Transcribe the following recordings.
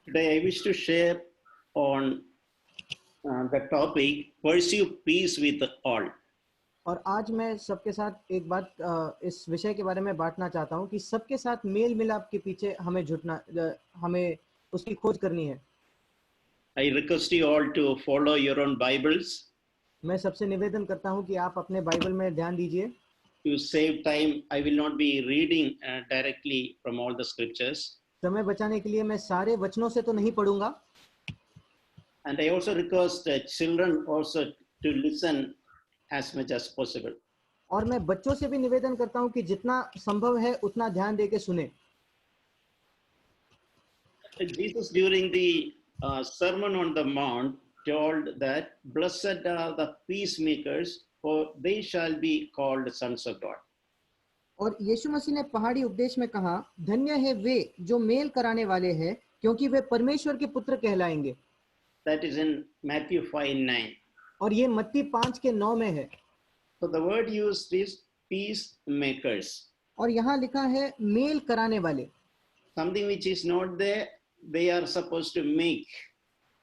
Today, I wish to share on the topic pursue peace with all. और आज मैं सबके साथ एक बात इस विषय के बारे में बांटना चाहता हूं कि सबके साथ मेल मिलाप के पीछे हमें उसकी खोज करनी है। I request you all to follow your own Bibles. मैं सबसे निवेदन करता हूं कि आप अपने बाइबल में ध्यान दीजिए। To save time, I will not be reading directly from all the scriptures. समय बचाने के लिए मैं सारे वचनों से तो नहीं पढ़ूंगा। And I also request children also to listen as much as possible. और मैं बच्चों से भी निवेदन करता हूं कि जितना संभव है उतना ध्यान देके सुने। Jesus, during the Sermon on the Mount, told that blessed are the peacemakers, for they shall be called sons of God. और यीशु मसीह ने पहाड़ी उपदेश में कहा, धन्य है वे जो मेल कराने वाले हैं, क्योंकि वे परमेश्वर के पुत्र कहलाएंगे। That is in Matthew 5:9. और ये मत्ती 5:9 में है। So the word used is peacemakers. और यहाँ लिखा है मेल कराने वाले। Something which is not there, they are supposed to make.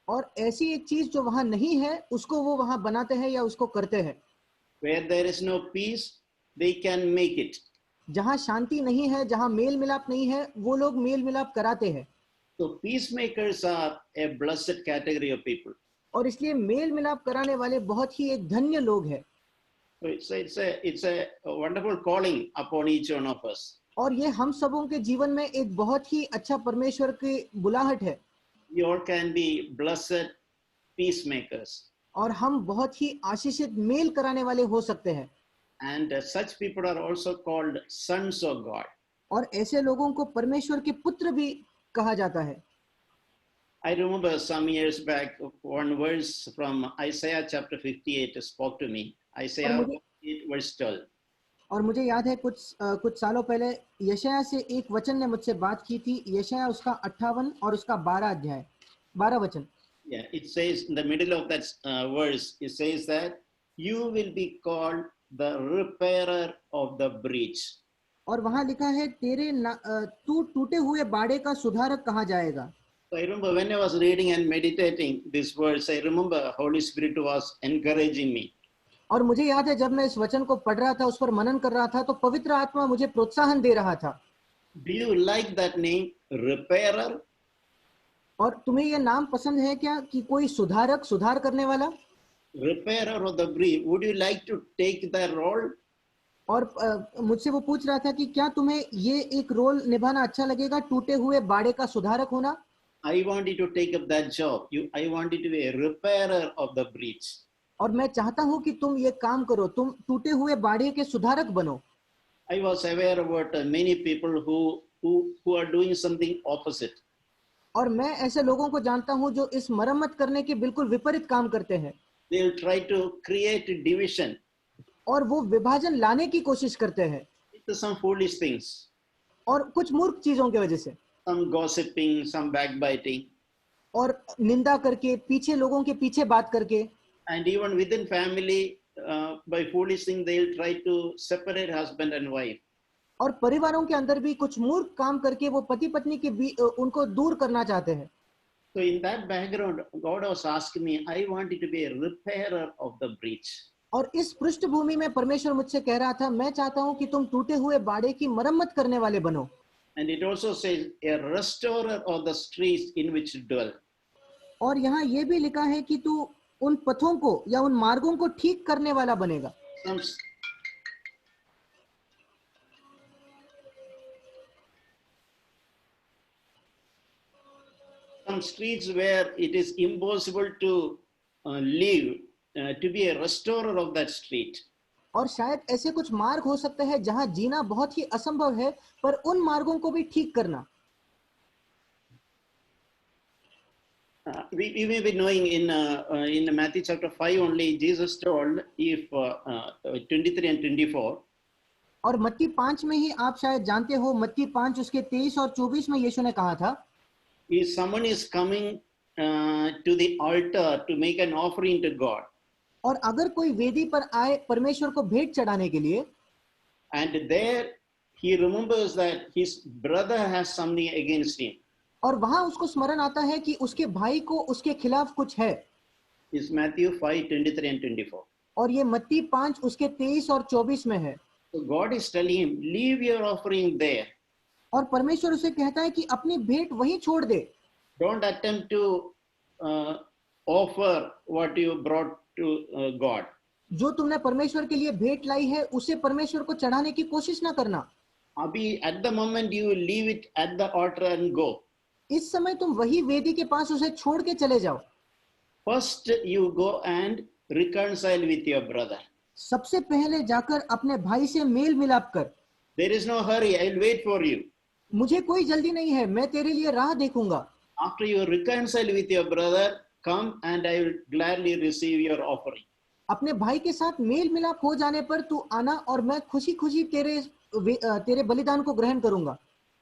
और ऐसी एक चीज जो वहां नहीं है उसको वो वहां बनाते हैं या उसको करते हैं। Where there is no peace, they can make it. जहां शांति नहीं है, जहां मेल मिलाप नहीं है, वो लोग मेल मिलाप कराते हैं। So peacemakers are a blessed category of people. और इसलिए मेल मिलाप कराने वाले बहुत ही एक धन्य लोग हैं। So it's a wonderful calling upon each one of us. और ये हम सबों के जीवन में एक बहुत ही अच्छा परमेश्वर की बुलाहट है। We all can be blessed peacemakers. और हम बहुत ही आशीषित मेल कराने वाले हो सकते हैं। And such people are also called sons of God. और ऐसे लोगों को परमेश्वर के पुत्र भी कहा जाता है। I remember some years back, one verse from Isaiah chapter 58 spoke to me. Isaiah 58 verse 12. और मुझे याद है कुछ सालों पहले यशायाह से एक वचन ने मुझसे बात की थी। यशायाह उसका 58 और उसका 12 वचन। Yeah, it says in the middle of that verse, it says that you will be called the repairer of the breach. और वहां लिखा है तू टूटे हुए बाड़े का सुधारक कहा जाएगा। So I remember when I was reading and meditating this verse, I remember Holy Spirit was encouraging me. और मुझे याद है जब मैं इस वचन को पढ़ रहा था, उस पर मनन कर रहा था, तो पवित्र आत्मा मुझे प्रोत्साहन दे रहा था। Do you like that name, repairer? और तुम्हें यह नाम पसंद है क्या कि कोई सुधारक, सुधार करने वाला? Repairer of the breach. Would you like to take that role? और मुझसे वो पूछ रहा था कि क्या तुम्हें ये एक रोल निभाना अच्छा लगेगा, टूटे हुए बाड़े का सुधारक होना? I want you to take up that job. I want you to be a repairer of the breach. और मैं चाहता हूं कि तुम ये काम करो, तुम टूटे हुए बाड़े के सुधारक बनो। I was aware about many people who are doing something opposite. और मैं ऐसे लोगों को जानता हूं जो इस मरम्मत करने के बिल्कुल विपरीत काम करते हैं। They will try to create division. और वो विभाजन लाने की कोशिश करते हैं। With some foolish things. और कुछ मूर्ख चीजों की वजह से। Some gossiping, some backbiting. और निंदा करके, पीछे लोगों के पीछे बात करके। And even within family, by foolish thing, they'll try to separate husband and wife. और परिवारों के अंदर भी कुछ मूर्ख काम करके वो पति पत्नी के उनको दूर करना चाहते हैं। So in that background, God was asking me, I want you to be a repairer of the breach. और इस पृष्ठभूमि में परमेश्वर मुझसे कह रहा था, मैं चाहता हूं कि तुम टूटे हुए बाड़े की मरम्मत करने वाले बनो। And it also says a restorer of the streets in which you dwell. और यहाँ ये भी लिखा है कि तू उन पथों को या उन मार्गों को ठीक करने वाला बनेगा। Some streets where it is impossible to live, to be a restorer of that street. और शायद ऐसे कुछ मार्ग हो सकते हैं जहां जीना बहुत ही असंभव है, पर उन मार्गों को भी ठीक करना। We may be knowing in Matthew chapter 5 only, Jesus told if 23 and 24. और मत्ती 5 में ही आप शायद जानते हो, मत्ती 5 उसके 23 और 24 में यीशु ने कहा था, if someone is coming to the altar to make an offering to God. और अगर कोई वेदी पर आए परमेश्वर को भेंट चढ़ाने के लिए, and there he remembers that his brother has something against him. और वहां उसको स्मरण आता है कि उसके भाई को उसके खिलाफ कुछ है। Is Matthew 5:23 and 24. और ये मत्ती 5 उसके 23 और 24 में है। So God is telling him, leave your offering there. और परमेश्वर उसे कहता है कि अपनी भेंट वहीं छोड़ दे। Don't attempt to uh, offer what you brought to God. जो तुमने परमेश्वर के लिए भेंट लाई है उसे परमेश्वर को चढ़ाने की कोशिश ना करना। Abhi, at the moment you leave it at the altar and go. इस समय तुम वही वेदी के पास उसे छोड़ के चले जाओ। First you go and reconcile with your brother. सबसे पहले जाकर अपने भाई से मेल मिलाप कर। There is no hurry, I will wait for you. मुझे कोई जल्दी नहीं है, मैं तेरे लिए राह देखूंगा। After you reconcile with your brother, come and I will gladly receive your offering. अपने भाई के साथ मेल मिलाप हो जाने पर तू आना और मैं खुशी खुशी तेरे बलिदान को ग्रहण करूंगा।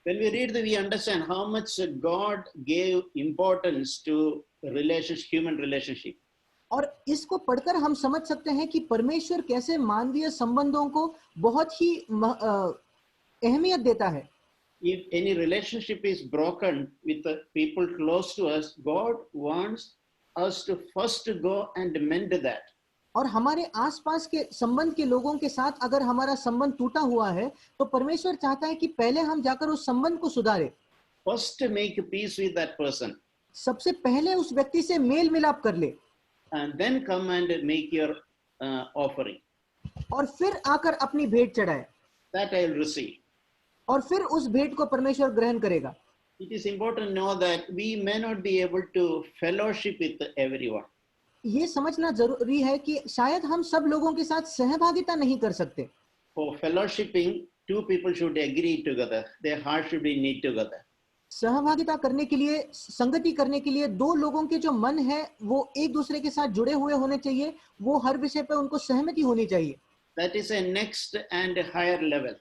When we read we understand how much God gave importance to human relationship. और इसको पढ़कर हम समझ सकते हैं कि परमेश्वर कैसे मानवीय संबंधों को बहुत ही अहमियत देता है। If any relationship is broken with the people close to us, God wants us to first go and mend that. और हमारे आसपास के संबंध के लोगों के साथ अगर हमारा संबंध टूटा हुआ है तो परमेश्वर चाहता है कि पहले हम जाकर उस संबंध को सुधारें। First make peace with that person. सबसे पहले उस व्यक्ति से मेल मिलाप कर ले। And then come and make your offering. और फिर आकर अपनी भेंट चढ़ाए। That I will receive. और फिर उस भेंट को परमेश्वर ग्रहण करेगा। It is important to know that we may not be able to fellowship with everyone. ये समझना जरूरी है कि शायद हम सब लोगों के साथ सहभागिता नहीं कर सकते। For fellowshipping, two people should agree together. Their hearts should be knit together. सहभागिता करने के लिए, संगति करने के लिए दो लोगों के जो मन है वो एक दूसरे के साथ जुड़े हुए होने चाहिए। वो हर विषय पर उनको सहमति होनी चाहिए। That is a next and higher level.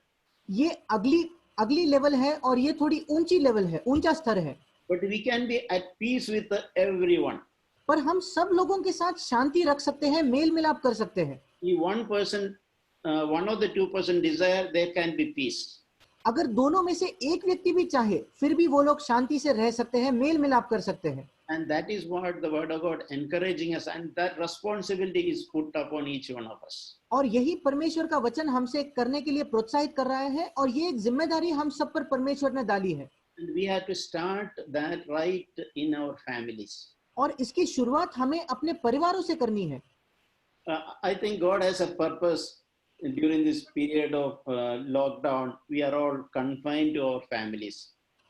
ये अगली लेवल है और ये थोड़ी ऊंची लेवल है, ऊंचा स्तर है। But we can be at peace with everyone. पर हम सब लोगों के साथ शांति रख सकते हैं, मेल मिलाप कर सकते हैं। If one of the two person desire, there can be peace. अगर दोनों में से एक व्यक्ति भी चाहे फिर भी वो लोग शांति से रह सकते हैं, मेल मिलाप कर सकते हैं। And that is what the word of God encouraging us, and that responsibility is put upon each one of us. और यही परमेश्वर का वचन हमसे करने के लिए प्रोत्साहित कर रहा है और ये एक जिम्मेदारी हम सब पर परमेश्वर ने डाली है। And we have to start that right in our families. और इसकी शुरुआत हमें अपने परिवारों से करनी है। I think God has a purpose during this period of lockdown. We are all confined to our families.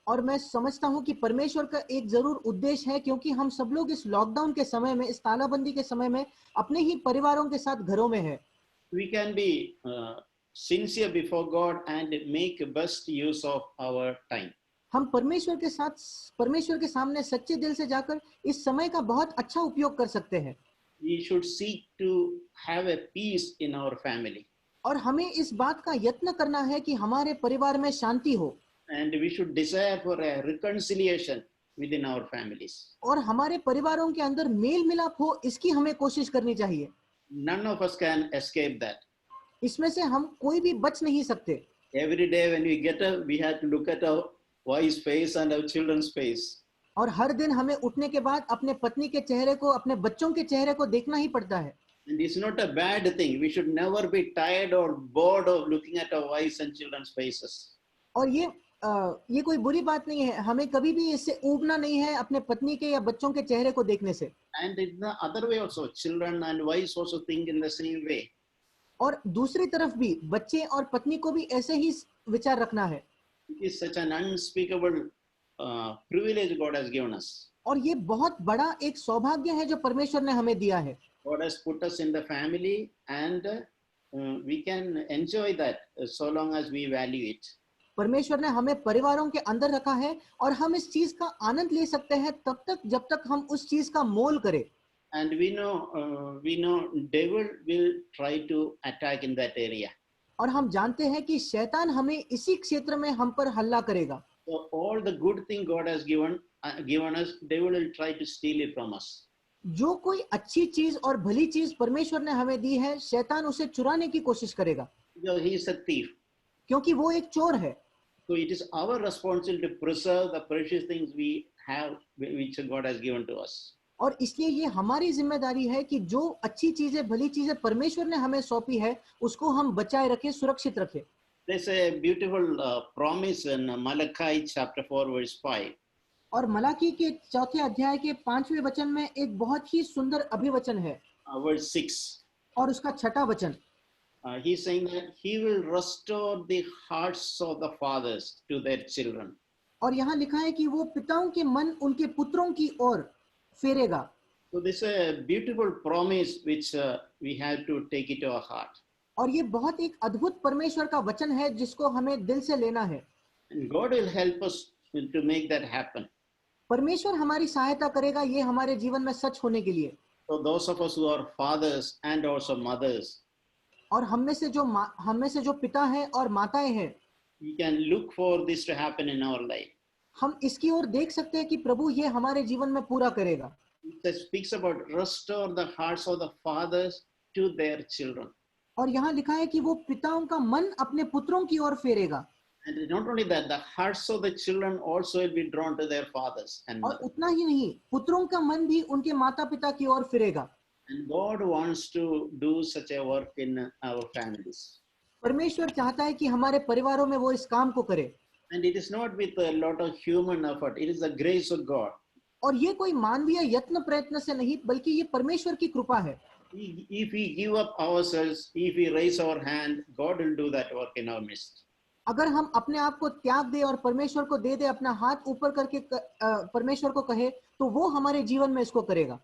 और मैं समझता हूं कि परमेश्वर का एक जरूर उद्देश्य है, क्योंकि हम सब लोग इस लॉकडाउन के समय में, इस तालाबंदी के समय में अपने ही परिवारों के साथ घरों में हैं। We can be sincere before God and make best use of our time. हम परमेश्वर के सामने सच्चे दिल से जाकर इस समय का बहुत अच्छा उपयोग कर सकते हैं। We should seek to have a peace in our family. और हमें इस बात का यत्न करना है कि हमारे परिवार में शांति हो। And we should desire for a reconciliation within our families. और हमारे परिवारों के अंदर मेल मिलाप हो, इसकी हमें कोशिश करनी चाहिए। None of us can escape that. इसमें से हम कोई भी बच नहीं सकते। Every day when we get up, we have to look at our wife's face and our children's face. और हर दिन हमें उठने के बाद अपने पत्नी के चेहरे को, अपने बच्चों के चेहरे को देखना ही पड़ता है। And it's not a bad thing. We should never be tired or bored of looking at our wives and children's faces. और ये कोई बुरी बात नहीं है, हमें कभी भी इससे ऊबना नहीं है अपने पत्नी के या बच्चों के चेहरे को देखने से। And in the other way also, children and wives also think in the same way. और दूसरी तरफ भी बच्चे और पत्नी को भी ऐसे ही विचार रखना है। It is such an unspeakable privilege God has given us. और ये बहुत बड़ा एक सौभाग्य है जो परमेश्वर ने हमें दिया है। God has put us in the family, and we can enjoy that so long as we value it. परमेश्वर ने हमें परिवारों के अंदर रखा है और हम इस चीज का आनंद ले सकते हैं तब तक जब तक हम उस चीज का मोल करें। And we know devil will try to attack in that area. और हम जानते हैं कि शैतान हमें इसी क्षेत्र में हम पर हमला करेगा। So all the good thing God has given us, devil will try to steal it from us. जो कोई अच्छी चीज और भली चीज परमेश्वर ने हमें दी है, शैतान उसे चुराने की कोशिश करेगा। Because he is a thief. क्योंकि वो एक चोर है। So it is our responsibility to preserve the precious things we have, which God has given to us. और इसलिए ये हमारी जिम्मेदारी है कि जो अच्छी चीजें भली चीजें परमेश्वर ने हमें सौंपी है उसको हम बचाए रखें, सुरक्षित रखें। There's a beautiful promise in Malachi chapter 4 verse 5. और मलाकी के चौथे अध्याय के 5वें वचन में एक बहुत ही सुंदर अभिवचन है Verse 6. और उसका छठा वचन, He's saying that he will restore the hearts of the fathers to their children. और यहाँ लिखा है कि वो पिताओं के मन उनके पुत्रों की ओर फेरेगा। So this is a beautiful promise which we have to take it to our heart. और ये बहुत एक अद्भुत परमेश्वर का वचन है जिसको हमें दिल से लेना है। And God will help us to make that happen. परमेश्वर हमारी सहायता करेगा ये हमारे जीवन में सच होने के लिए। So those of us who are fathers and also mothers, और हम में से जो पिता हैं और माताएं हैं, we can look for this to happen in our life. हम इसकी ओर देख सकते हैं कि प्रभु ये हमारे जीवन में पूरा करेगा। It speaks about restore the hearts of the fathers to their children. और यहाँ लिखा है कि वो पिताओं का मन अपने पुत्रों की ओर फेरेगा। And not only that, the hearts of the children also will be drawn to their fathers and और mothers. उतना ही नहीं, पुत्रों का मन भी उनके माता पिता की ओर फिरेगा। And God wants to do such a work in our families. परमेश्वर चाहता है कि हमारे परिवारों में वो इस काम को करे। And it is not with a lot of human effort. It is the grace of God. और ये कोई मानवीय यत्न प्रयत्न से नहीं, बल्कि ये परमेश्वर की कृपा है। If we give up ourselves, if we raise our hand, God will do that work in our midst. अगर हम अपने आप को त्याग दे और परमेश्वर को दे अपना हाथ ऊपर करके परमेश्वर को कहे, तो वो हमारे जीवन में इसको करेगा।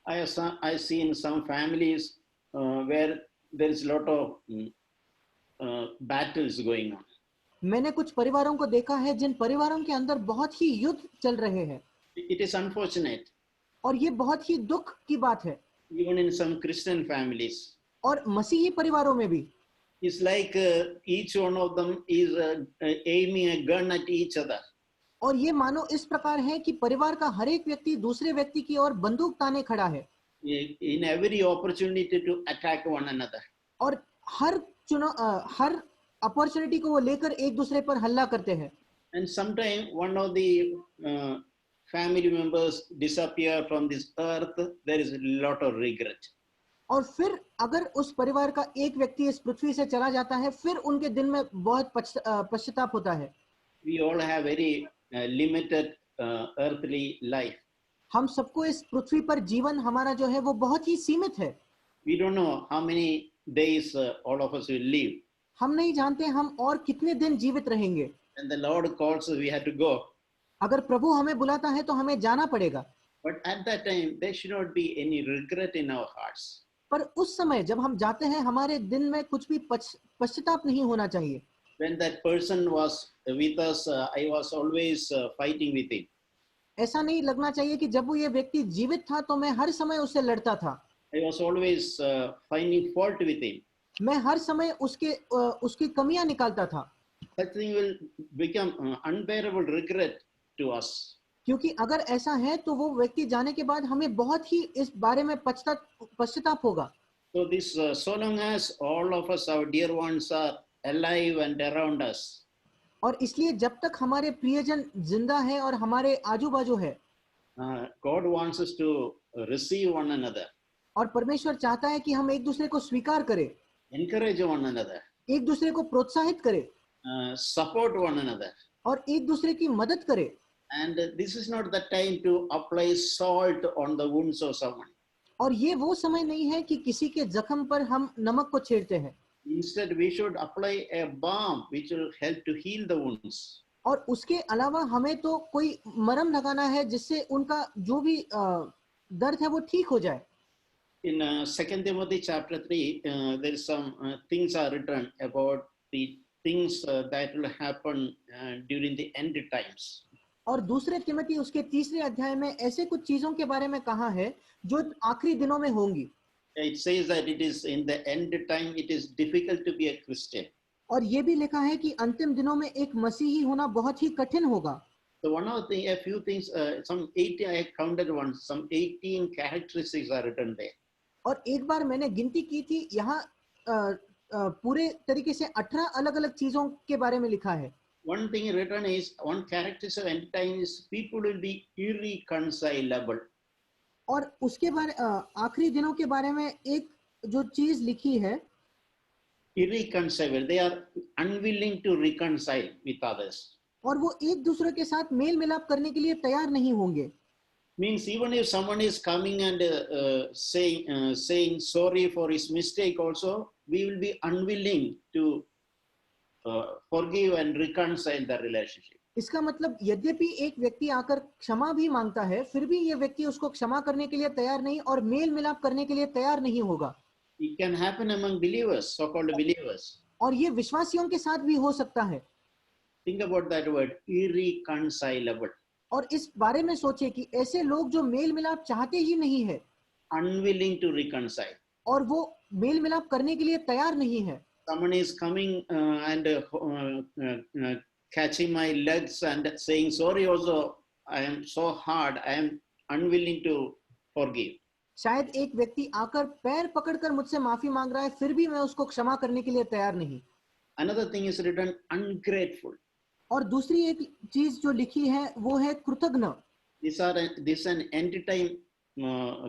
I see in some families where there is a lot of battles going on. मैंने कुछ परिवारों को देखा है जिन परिवारों के अंदर बहुत ही युद्ध चल रहे हैं। It is unfortunate. और ये बहुत ही दुख की बात है। Even in some Christian families. और मसीही परिवारों में भी। It's like each one of them is aiming a gun at each other. और ये मानो इस प्रकार है कि परिवार का हर एक व्यक्ति दूसरे व्यक्ति की ओर बंदूक ताने खड़ा है। In every opportunity to attack one another. और हर अपॉर्चुनिटी को वो लेकर एक दूसरे पर हल्ला करते हैं। And sometimes one of the family members disappear from this earth, there is a lot of regret. और फिर अगर उस परिवार का एक व्यक्ति इस पृथ्वी से चला जाता है, फिर उनके दिल में बहुत पश्चाताप होता है। We all have very limited earthly life. हम सबको इस पृथ्वी पर जीवन हमारा जो है वो बहुत ही सीमित है। We don't know how many days all of us will live. हम नहीं जानते हम और कितने दिन जीवित रहेंगे। When the Lord calls us, we have to go. अगर प्रभु हमें बुलाता है तो हमें जाना पड़ेगा। But at that time, there should not be any regret in our hearts. पर उस समय जब हम जाते हैं, हमारे दिल में कुछ भी पश्चाताप नहीं होना चाहिए। When that person was with us, I was always fighting with him. ऐसा नहीं लगना चाहिए कि जब वो ये व्यक्ति जीवित था तो मैं हर समय उससे लड़ता था। I was always finding fault with him. मैं हर समय उसकी कमियां निकालता था। That thing will become unbearable regret to us. क्योंकि अगर ऐसा है तो वो व्यक्ति जाने के बाद हमें बहुत ही इस बारे में पश्चाताप होगा। So this so long as all of us, our dear ones, are alive and around us. और इसलिए जब तक हमारे प्रियजन जिंदा है और हमारे आजू बाजू है, God wants us to receive one another. और परमेश्वर चाहता है कि हम एक दूसरे को स्वीकार करें, Encourage one another. एक दूसरे को प्रोत्साहित करें, Support one another. और एक दूसरे की मदद करें। And this is not the time to apply salt on the wounds of someone. और ये वो समय नहीं है कि किसी के जख्म पर हम नमक को छेड़ते हैं। Instead, we should apply a balm which will help to heal the wounds. और उसके अलावा हमें तो कोई मरहम लगाना है जिससे उनका जो भी दर्द है वो ठीक हो जाए। In 2 Timothy chapter 3, there is some things are written about the things that will happen during the end times. और दूसरे तिमोथी उसके तीसरे अध्याय में ऐसे कुछ चीजों के बारे में कहा है जो आखिरी दिनों में होंगी। It says that it is in the end time, it is difficult to be a Christian. और ये भी लिखा है कि अंतिम दिनों में एक मसीही होना बहुत ही कठिन होगा। So one of the a few things, some 18, I counted once, some 18 characteristics are written there. और एक बार मैंने गिनती की थी, यहाँ पूरे तरीके से 18 अलग अलग चीजों के बारे में लिखा है। one thing written is, one characteristic of end time is people will be irreconcilable. और उसके बारे आखिरी दिनों के बारे में एक जो चीज लिखी है, Irreconcilable. They are unwilling to reconcile with others. और वो एक दूसरे के साथ मेल मिलाप करने के लिए तैयार नहीं होंगे. Means even if someone is coming and saying sorry for his mistake also, we will be unwilling to forgive and reconcile the relationship. इसका मतलब यद्यपि एक व्यक्ति आकर क्षमा भी मांगता है, फिर भी ये व्यक्ति उसको क्षमा करने के लिए तैयार नहीं और मेल मिलाप करने के लिए तैयार नहीं होगा. It can happen among believers, so-called believers. और ये विश्वासियों के साथ भी हो सकता है. Think about that word, irreconcilable. और इस बारे में सोचे कि ऐसे लोग जो मेल मिलाप चाहते ही नहीं है, Unwilling to reconcile. और वो मेल मिलाप करने के लिए तैयार नहीं है. Someone is coming and catching my legs and saying sorry also, I am so hard, I am unwilling to forgive. शायद एक व्यक्ति आकर पैर पकड़कर मुझसे माफी मांग रहा है, फिर भी मैं उसको क्षमा करने के लिए तैयार नहीं. Another thing is written, ungrateful. और दूसरी एक चीज जो लिखी है वो है कृतज्ञ. This is an end time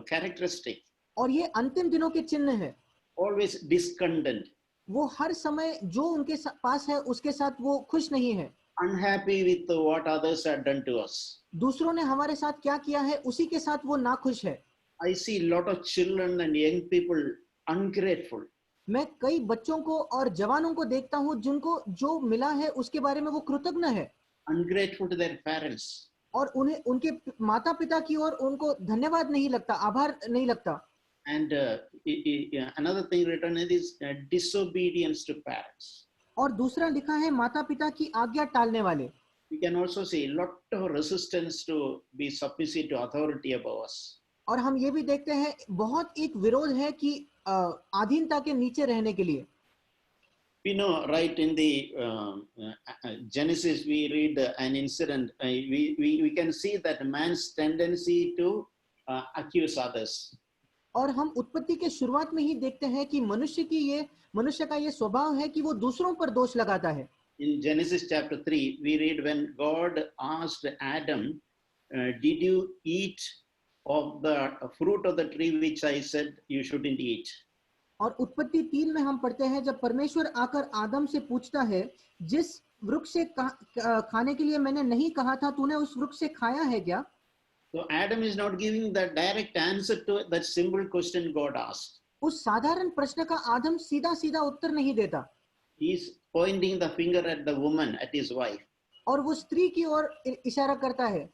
characteristic. और ये अंतिम दिनों के चिन्ह है. Always discontent. वो हर समय जो उनके पास है उसके साथ वो खुश नहीं है. Unhappy with what others have done to us. दूसरों ने हमारे साथ क्या किया है उसी के साथ वो नाखुश है. I see a lot of children and young people ungrateful. मैं कई बच्चों को और जवानों को देखता हूँ जिनको जो मिला है उसके बारे में वो कृतज्ञ है. Ungrateful to their parents. और उन्हें उनके माता पिता की ओर उनको धन्यवाद नहीं लगता, आभार नहीं लगता. And another thing written is disobedience to parents. और दूसरा लिखा है माता पिता की आज्ञा टालने वाले. We can also see a lot of resistance to be submissive to authority above us. और हम ये भी देखते हैं बहुत एक विरोध है कि अधीनता के नीचे रहने के लिए. We know, right, in the Genesis, we read an incident. We can see that man's tendency to accuse others. और हम उत्पत्ति के शुरुआत में ही देखते हैं कि मनुष्य का ये स्वभाव है कि वो दूसरों पर दोष लगाता है. In Genesis chapter 3, we read when God asked Adam, did you eat of the fruit of the tree which I said you shouldn't eat? और उत्पत्ति 3 में हम पढ़ते हैं जब परमेश्वर आकर आदम से पूछता है, जिस वृक्ष से खाने के लिए मैंने नहीं कहा था, तूने उस वृक्ष से खाया है क्या? So Adam is not giving the direct answer to that simple question God asked. उस साधारण प्रश्न का आदम सीधा सीधा उत्तर नहीं देता. He is pointing the finger at the woman, at his wife. और वो स्त्री की ओर इशारा करता है.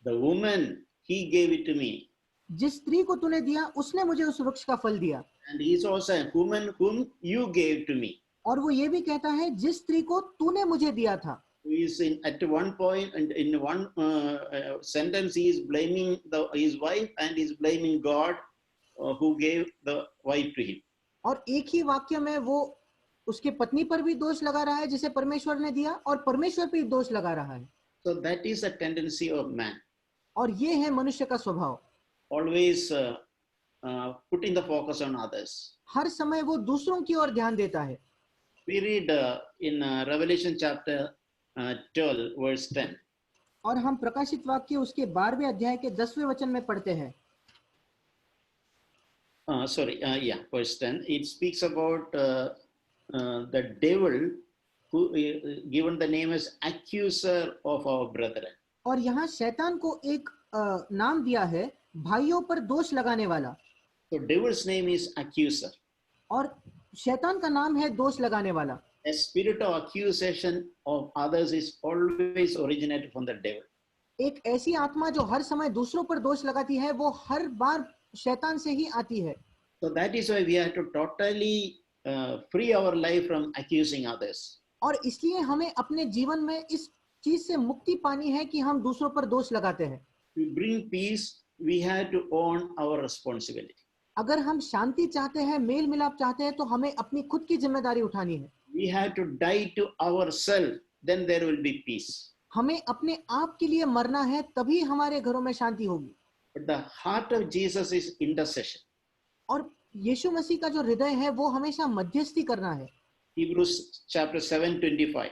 The woman, he gave it to me. जिस स्त्री को तूने दिया उसने मुझे उस वृक्ष का फल दिया. And he is also a woman whom you gave to me. और वो ये भी कहता है जिस स्त्री को तूने मुझे दिया था. He is at one point and in one sentence he is blaming his wife and he is blaming God who gave the wife to him. और एक ही वाक्य में वो उसके पत्नी पर भी दोष लगा रहा है जिसे परमेश्वर ने दिया, और परमेश्वर पर भी दोष लगा रहा है. So that is a tendency of man. और ये है मनुष्य का स्वभाव. Always putting the focus on others. हर समय वो दूसरों की ओर ध्यान देता है. We read in Revelation chapter 12 verse 10. और हम प्रकाशित वाक्य उसके 12वें अध्याय के 10वें वचन में पढ़ते हैं. Verse 10. It speaks about the devil who given the name as accuser of our brethren. और यहाँ शैतान को एक नाम दिया है, भाइयों पर दोष लगाने वाला. So devil's name is accuser. और शैतान का नाम है दोष लगाने वाला. A spirit of accusation of others is always originated from the devil. एक ऐसी आत्मा जो हर समय दूसरों पर दोष लगाती है, वो हर बार शैतान से ही आती है. So that is why we have to totally free our life from accusing others. और इसलिए हमें अपने जीवन में इस चीज से मुक्ति पानी है कि हम दूसरों पर दोष लगाते हैं. To bring peace, we have to own our responsibility. अगर हम शांति चाहते हैं, मेल मिलाप चाहते हैं, तो हमें अपनी खुद की जिम्मेदारी उठानी है. We have to die to ourselves, then there will be peace. हमें अपने आप के लिए मरना है, तभी हमारे घरों में शांति होगी. But the heart of Jesus is intercession. और यीशु मसीह का जो हृदय है वो हमेशा मध्यस्थी करना है. Hebrews chapter 7:25.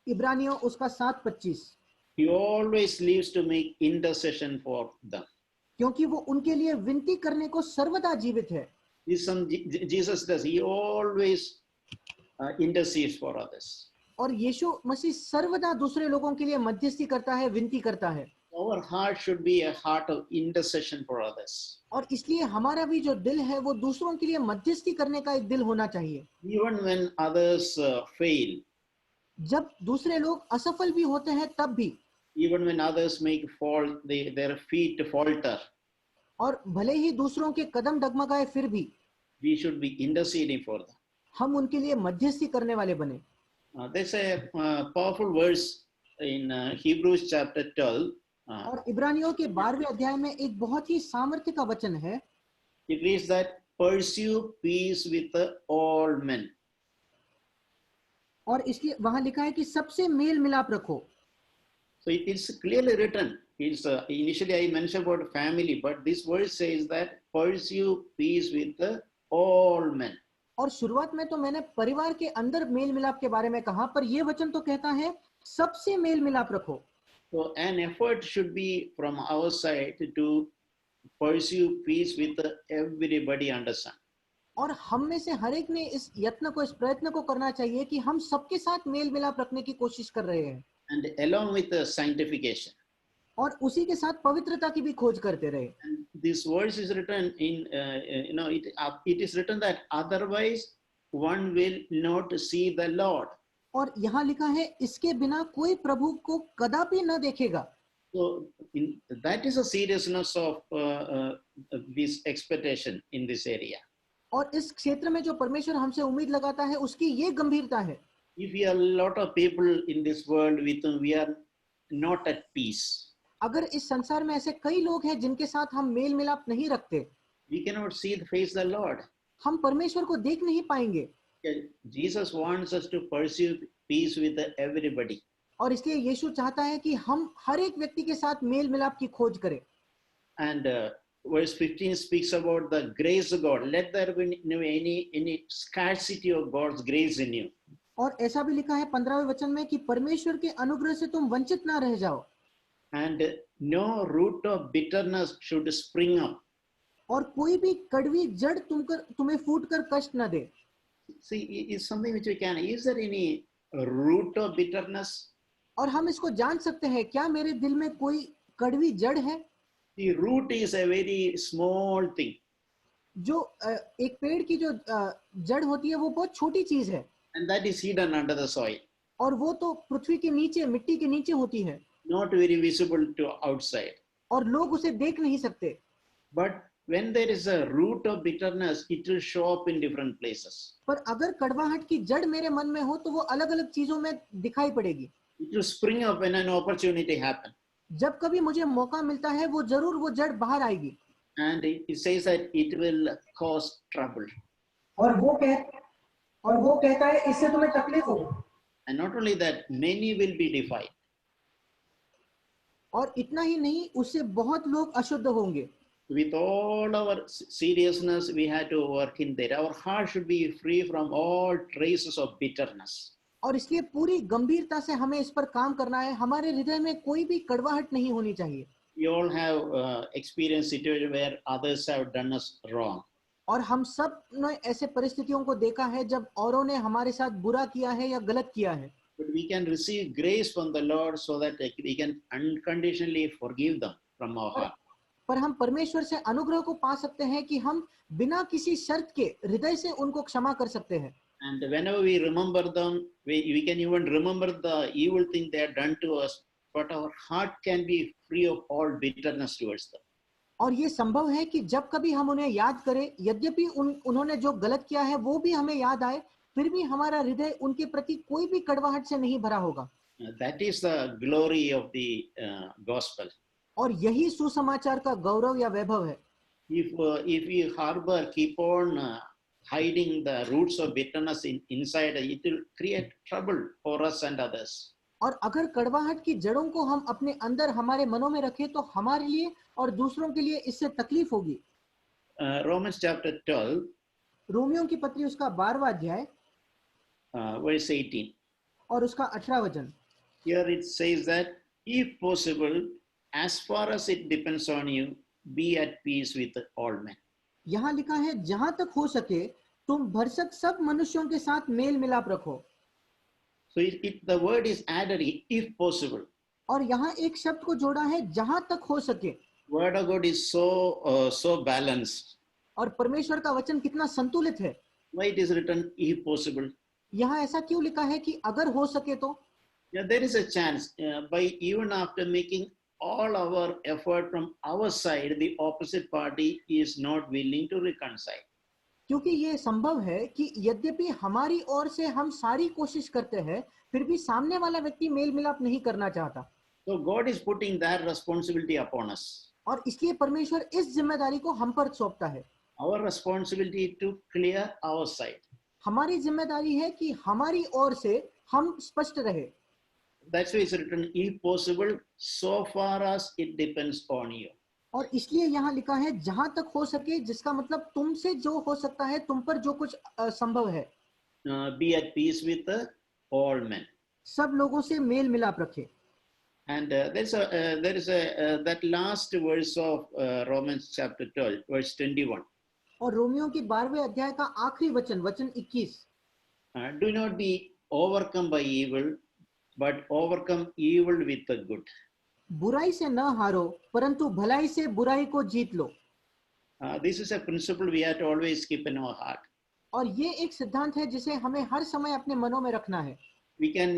इब्रानियों उसका 7:25, He always lives to make intercession for them. क्योंकि वो उनके लिए विनती करने को सर्वदा जीवित है। Jesus does. He always intercedes for others. और यीशु मसीह सर्वदा दूसरे लोगों के लिए मध्यस्थी करता है, विनती करता है। Our heart should be a heart of intercession for others. और इसलिए हमारा भी जो दिल है वो दूसरों के लिए मध्यस्थी करने का एक दिल होना चाहिए। Even when others fail, जब दूसरे लोग असफल भी होते हैं तब भी, even when others make fault, their feet falter, और भले ही दूसरों के कदम डगमगाए फिर भी we should be interceding for them. हम उनके लिए मध्यस्थी करने वाले बने। There's a powerful verse in Hebrews chapter 12. और इब्रानियों के 12वें अध्याय में एक बहुत ही सामर्थ्य का वचन है। It reads that pursue peace with all men. और इसलिए वहां लिखा है कि सबसे मेल मिलाप रखो। So it is clearly written. It's initially I mentioned about family, but this verse says that pursue peace with all men. और शुरुआत में तो मैंने परिवार के अंदर मेल मिलाप के बारे में कहा, पर यह वचन तो कहता है सबसे मेल मिलाप रखो। So an effort should be from our side to pursue peace with everybody under sun. और हम में से हर एक ने इस यत्न को, इस प्रयत्न को करना चाहिए कि हम सबके साथ मेल मिलाप रखने की कोशिश कर रहे हैं। And along with the sanctification. और उसी के साथ पवित्रता की भी खोज करते रहे। And this verse is written in, it is written that otherwise one will not see the Lord. और यहाँ लिखा है इसके बिना कोई प्रभु को कदापि न देखेगा। So that is a seriousness of this expectation in this area. और इस क्षेत्र में जो परमेश्वर हमसे उम्मीद लगाता है उसकी ये गंभीरता है। If we are a lot of people in this world with whom we are not at peace, अगर इस संसार में ऐसे कई लोग हैं जिनके साथ हम मेल मिलाप नहीं रखते, we cannot see the face of the Lord. हम परमेश्वर को देख नहीं पाएंगे। Jesus wants us to pursue peace with everybody. और इसलिए यीशु चाहता है कि हम हर एक व्यक्ति के साथ मेल मिलाप की खोज करें। And verse 15 speaks about the grace of God. Let there be no any scarcity of God's grace in you. और ऐसा भी लिखा है 15वें वचन में कि परमेश्वर के अनुग्रह से तुम वंचित ना रह जाओ। And no root of bitterness should spring up. और कोई भी कड़वी जड़ तुम्हें फूट कर कष्ट न दे। See, is something which we can. Is there any root of bitterness? और हम इसको जान सकते हैं, क्या मेरे दिल में कोई कड़वी जड़ है? The root is a very small thing. जो एक पेड़ की जो जड़ होती है वो बहुत छोटी चीज है। And that is hidden under the soil. और वो तो पृथ्वी के नीचे, मिट्टी के नीचे होती है। Not very visible to outside. और लोग उसे देख नहीं सकते। But when there is a root of bitterness, it will show up in different places. पर अगर कड़वाहट की जड़ मेरे मन में हो तो वो अलग-अलग चीजों में दिखाई पड़ेगी। It will spring up when an opportunity happens. जब कभी मुझे मौका मिलता है वो जरूर वो जड़ बाहर आएगी। And it says that it will cause trouble. और वो कहता है इससे तुम्हें तकलीफ होगी। And not only that, many will be defiled. और इतना ही नहीं, उससे बहुत लोग अशुद्ध होंगे। With all our seriousness, we had to work in there. Our heart should be free from all traces of bitterness. और इसलिए पूरी गंभीरता से हमें इस पर काम करना है। हमारे हृदय में कोई भी कड़वाहट नहीं होनी चाहिए। We all have experienced situations where others have done us wrong. और हम सब ने ऐसे परिस्थितियों को देखा है जब औरों ने हमारे साथ बुरा किया है या गलत किया है। But we can receive grace from the Lord so that we can unconditionally forgive them from our heart. पर हम परमेश्वर से अनुग्रह को पा सकते हैं कि हम बिना किसी शर्त के हृदय से उनको क्षमा कर सकते हैं। And whenever we remember them, we can even remember the evil thing they have done to us, but our heart can be free of all bitterness towards them. और ये संभव है कि जब कभी हम उन्हें याद करें, यद्यपि उन्होंने जो गलत किया है वो भी हमें याद आए, फिर भी हमारा हृदय उनके प्रति कोई भी कड़वाहट से नहीं भरा होगा। That is the glory of the gospel. और यही सुसमाचार का गौरव या वैभव है। If we harbor, keep on hiding the roots of bitterness inside, it will create trouble for us and others. और अगर कड़वाहट की जड़ों को हम अपने अंदर हमारे मनों में रखें तो हमारे लिए और दूसरों के लिए इससे तकलीफ होगी। Romans chapter 12, रोमियों की पत्री उसका 12वां अध्याय verse 18. और उसका 18 वचन। Here it says that if possible, as far as it depends on you, be at peace with all men. यहाँ लिखा है जहां तक हो सके तुम भरसक सब मनुष्यों के साथ मेल मिलाप रखो। So the word is added, if possible. और यहाँ एक शब्द को जोड़ा है जहां तक हो सके। Word of God is so balanced. और परमेश्वर का वचन कितना संतुलित है। Why it is written, if possible? यहाँ ऐसा क्यों लिखा है कि अगर हो सके तो? Yeah, there is a chance, by even after making all our effort from our side, the opposite party is not willing to reconcile. क्योंकि ये संभव है कि यद्यपि हमारी ओर से हम सारी कोशिश करते हैं, फिर भी सामने वाला व्यक्ति मेल मिलाप नहीं करना चाहता। So God is putting that responsibility upon us. और इसलिए परमेश्वर इस जिम्मेदारी को हम पर सौंपता है। Our responsibility to clear our side. हमारी जिम्मेदारी है कि हमारी ओर से हम स्पष्ट रहे। That's why it's written, if possible, so far as it depends on you. और इसलिए यहाँ लिखा है जहां तक हो सके, जिसका मतलब तुमसे जो हो सकता है, तुम पर जो कुछ संभव है। Be at peace with all men. सब लोगों से मेल मिलाप रखे। And there is that last verse of Romans chapter 12, verse 21. और रोमियो की 12वें अध्याय का आखिरी वचन, वचन 21। Do not be overcome by evil, but overcome evil with the good. बुराई से न हारो, परंतु भलाई से बुराई को जीत लो। This is a principle we have to always keep in our heart. और ये एक सिद्धांत है जिसे हमें हर समय अपने मनों में रखना है। We can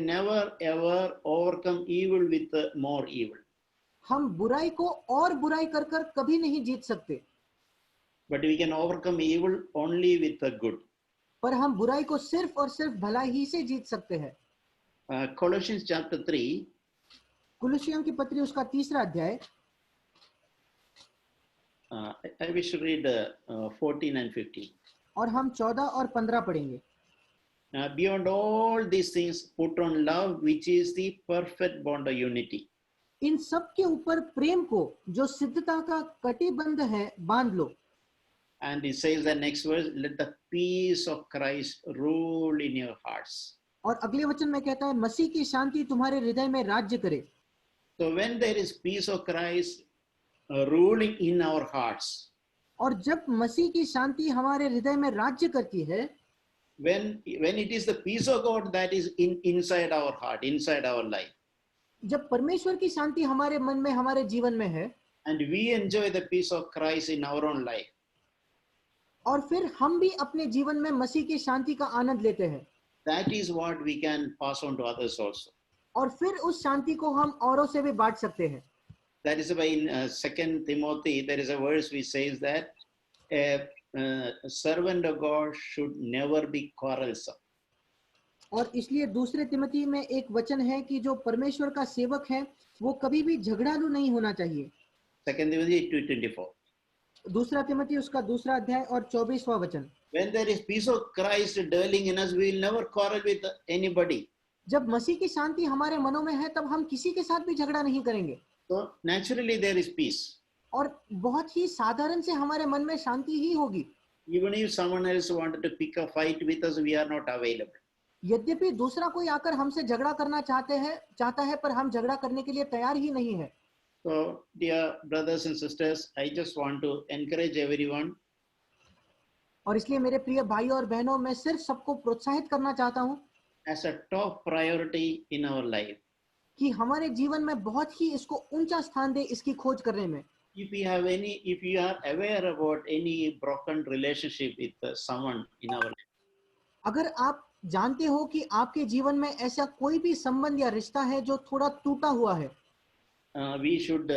never ever overcome evil with more evil. हम बुराई को और बुराई कर कर कभी नहीं जीत सकते, But we can overcome evil only with the good. पर हम बुराई को सिर्फ और सिर्फ भलाई ही से जीत सकते हैं। Colossians chapter 3, कुलुसियों की पत्री उसका 3रा अध्याय। I wish to read 14 and 15. और हम 14 और 15 पढ़ेंगे। Beyond all these things, put on love, which is the perfect bond of unity. इन सब के ऊपर प्रेम को, जो सिद्धता का कटिबंध है, बांध लो। And it says the next verse, let the peace of Christ rule in your hearts. और अगले वचन में कहता है, मसीह की शांति तुम्हारे हृदय में राज्य करे। So when there is peace of Christ ruling in our hearts, और जब मसीह की शांति हमारे हृदय में राज्य करती है, when it is the peace of God that is inside our heart, inside our life, जब परमेश्वर की शांति हमारे मन में, हमारे जीवन में है, and we enjoy the peace of Christ in our own life, और फिर हम भी अपने जीवन में मसीह की शांति का आनंद लेते हैं, that is what we can pass on to others also. और फिर उस शांति को हम औरों से भी बांट सकते हैं। That is why in 2 Timothy there is a verse which says that a servant of God should never be quarrelsome. और इसलिए दूसरे तिमोथी में एक वचन है कि जो परमेश्वर का सेवक है वो कभी भी झगड़ालू नहीं होना चाहिए। 2 Timothy 2:24. दूसरा तिमोथी उसका 2रा अध्याय और 24वां वचन। When there is peace of Christ dwelling in us, we will never quarrel with anybody. जब मसीह की शांति हमारे मनों में है, तब हम किसी के साथ भी झगड़ा नहीं करेंगे। So naturally there is peace. और बहुत ही साधारण से हमारे मन में शांति ही होगी। Even if someone else wanted to pick a fight with us, we are not available. यद्यपि दूसरा कोई आकर हमसे झगड़ा करना चाहता है, पर हम झगड़ा करने के लिए तैयार ही नहीं है। So dear brothers and sisters, I just want to encourage everyone. और इसलिए मेरे प्रिय भाई और बहनों, मैं सिर्फ सबको प्रोत्साहित करना चाहता हूँ As a top priority in our life, कि हमारे जीवन में बहुत ही इसको ऊंचा स्थान दे इसकी खोज करने में। if you are aware about any broken relationship with someone in our life, अगर आप जानते हो कि आपके जीवन में ऐसा कोई भी संबंध या रिश्ता है जो थोड़ा टूटा हुआ है, we should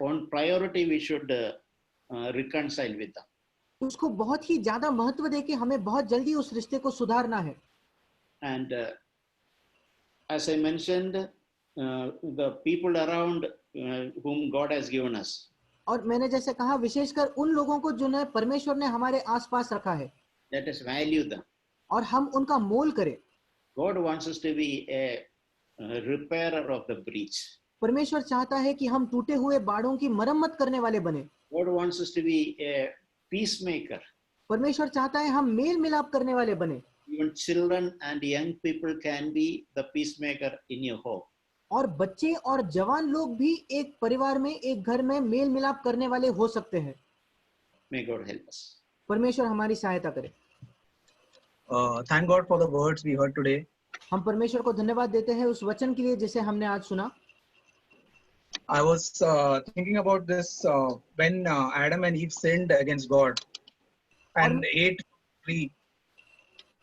on priority we should reconcile with them. उसको बहुत ही ज्यादा महत्व देके हमें बहुत जल्दी उस रिश्ते को सुधारना है। And as I mentioned, the people around whom God has given us, और मैंने जैसे कहा, विशेषकर उन लोगों को जिन्हें परमेश्वर ने हमारे आसपास रखा है, let us value them. और हम उनका मोल करें। God wants us to be a repairer of the breach. परमेश्वर चाहता है कि हम टूटे हुए बाड़ों की मरम्मत करने वाले बने। God wants us to be a peacemaker. परमेश्वर चाहता है हम मेल मिलाप करने वाले बने, Even children and young people can be the peacemaker in your home. और बच्चे और जवान लोग भी एक परिवार में, एक घर में मेल मिलाप करने वाले हो सकते हैं। May God help us. परमेश्वर हमारी सहायता करे। Thank God for the words we heard today. हम परमेश्वर को धन्यवाद देते हैं उस वचन के लिए जिसे हमने आज सुना। I was thinking about this when Adam and Eve sinned against God and ate tree.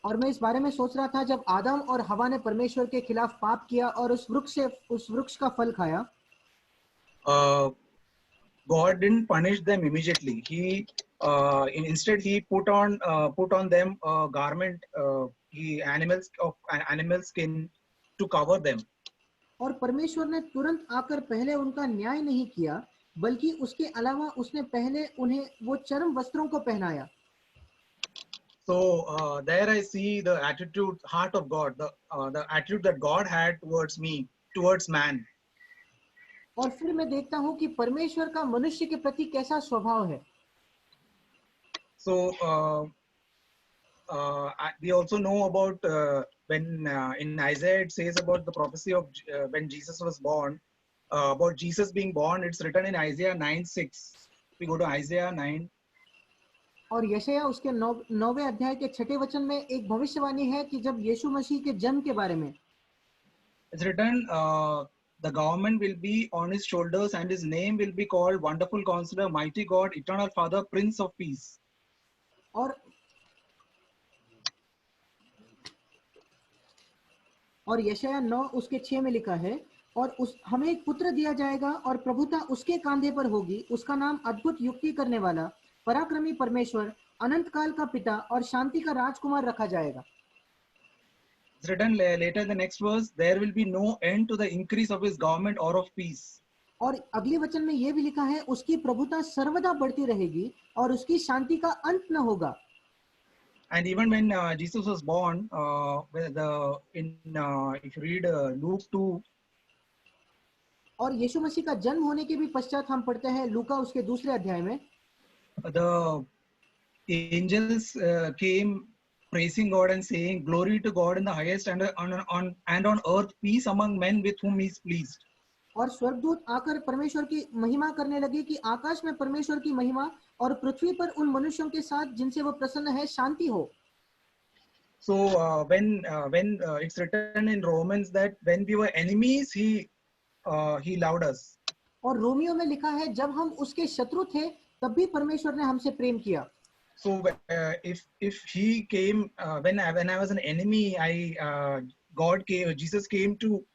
और मैं इस बारे में सोच रहा था जब आदम और हवा ने परमेश्वर के खिलाफ पाप किया और उस वृक्ष का फल खाया, God didn't punish them immediately. Instead he put on them a garment, animal skin to cover them. और परमेश्वर ने तुरंत आकर पहले उनका न्याय नहीं किया, बल्कि उसके अलावा उसने पहले उन्हें वो चर्म वस्त्रों को पहनाया। So there I see the heart of God, the attitude that God had towards me, towards man. और फिर मैं देखता हूँ कि परमेश्वर का मनुष्य के प्रति कैसा स्वभाव है। So we also know about when in Isaiah it says about the prophecy of when Jesus was born, about Jesus being born. It's written in Isaiah 9:6. We go to Isaiah 9. और यशायाह उसके 9वें अध्याय के 6ठे वचन में एक भविष्यवाणी है कि जब यीशु मसीह के जन्म के बारे में It's written, the government will be on his shoulders and his name will be called Wonderful Counselor, Mighty God, Eternal Father, Prince of Peace. और यशायाह 9 उसके 6 में लिखा है, और हमें एक पुत्र दिया जाएगा और प्रभुता उसके कांधे पर होगी, उसका नाम अद्भुत युक्ति करने वाला, पराक्रमी परमेश्वर, अनंत काल का पिता और शांति का राजकुमार रखा जाएगा। It's written later in the next verse, there will be no end to the increase of his government or of peace. और अगले वचन में यह भी लिखा है, उसकी प्रभुता सर्वदा बढ़ती रहेगी और उसकी शांति का अंत न होगा। And even when Jesus was born, if you read Luke 2, और यीशु मसीह का जन्म होने के भी पश्चात हम पढ़ते हैं लूका उसके दूसरे अध्याय में, the angels came praising God and saying, "Glory to God in the highest, and on earth peace among men with whom He is pleased." और स्वर्गदूत आकर परमेश्वर की महिमा करने लगे कि आकाश में परमेश्वर की महिमा और पृथ्वी पर उन मनुष्यों के साथ जिनसे वो प्रसन्न है शांति हो। So when it's written in Romans that when we were enemies, He loved us. और रोमियो में लिखा है जब हम उसके शत्रु थे तब भी परमेश्वर ने हमसे प्रेम किया। So if He came when I was an enemy, Jesus came to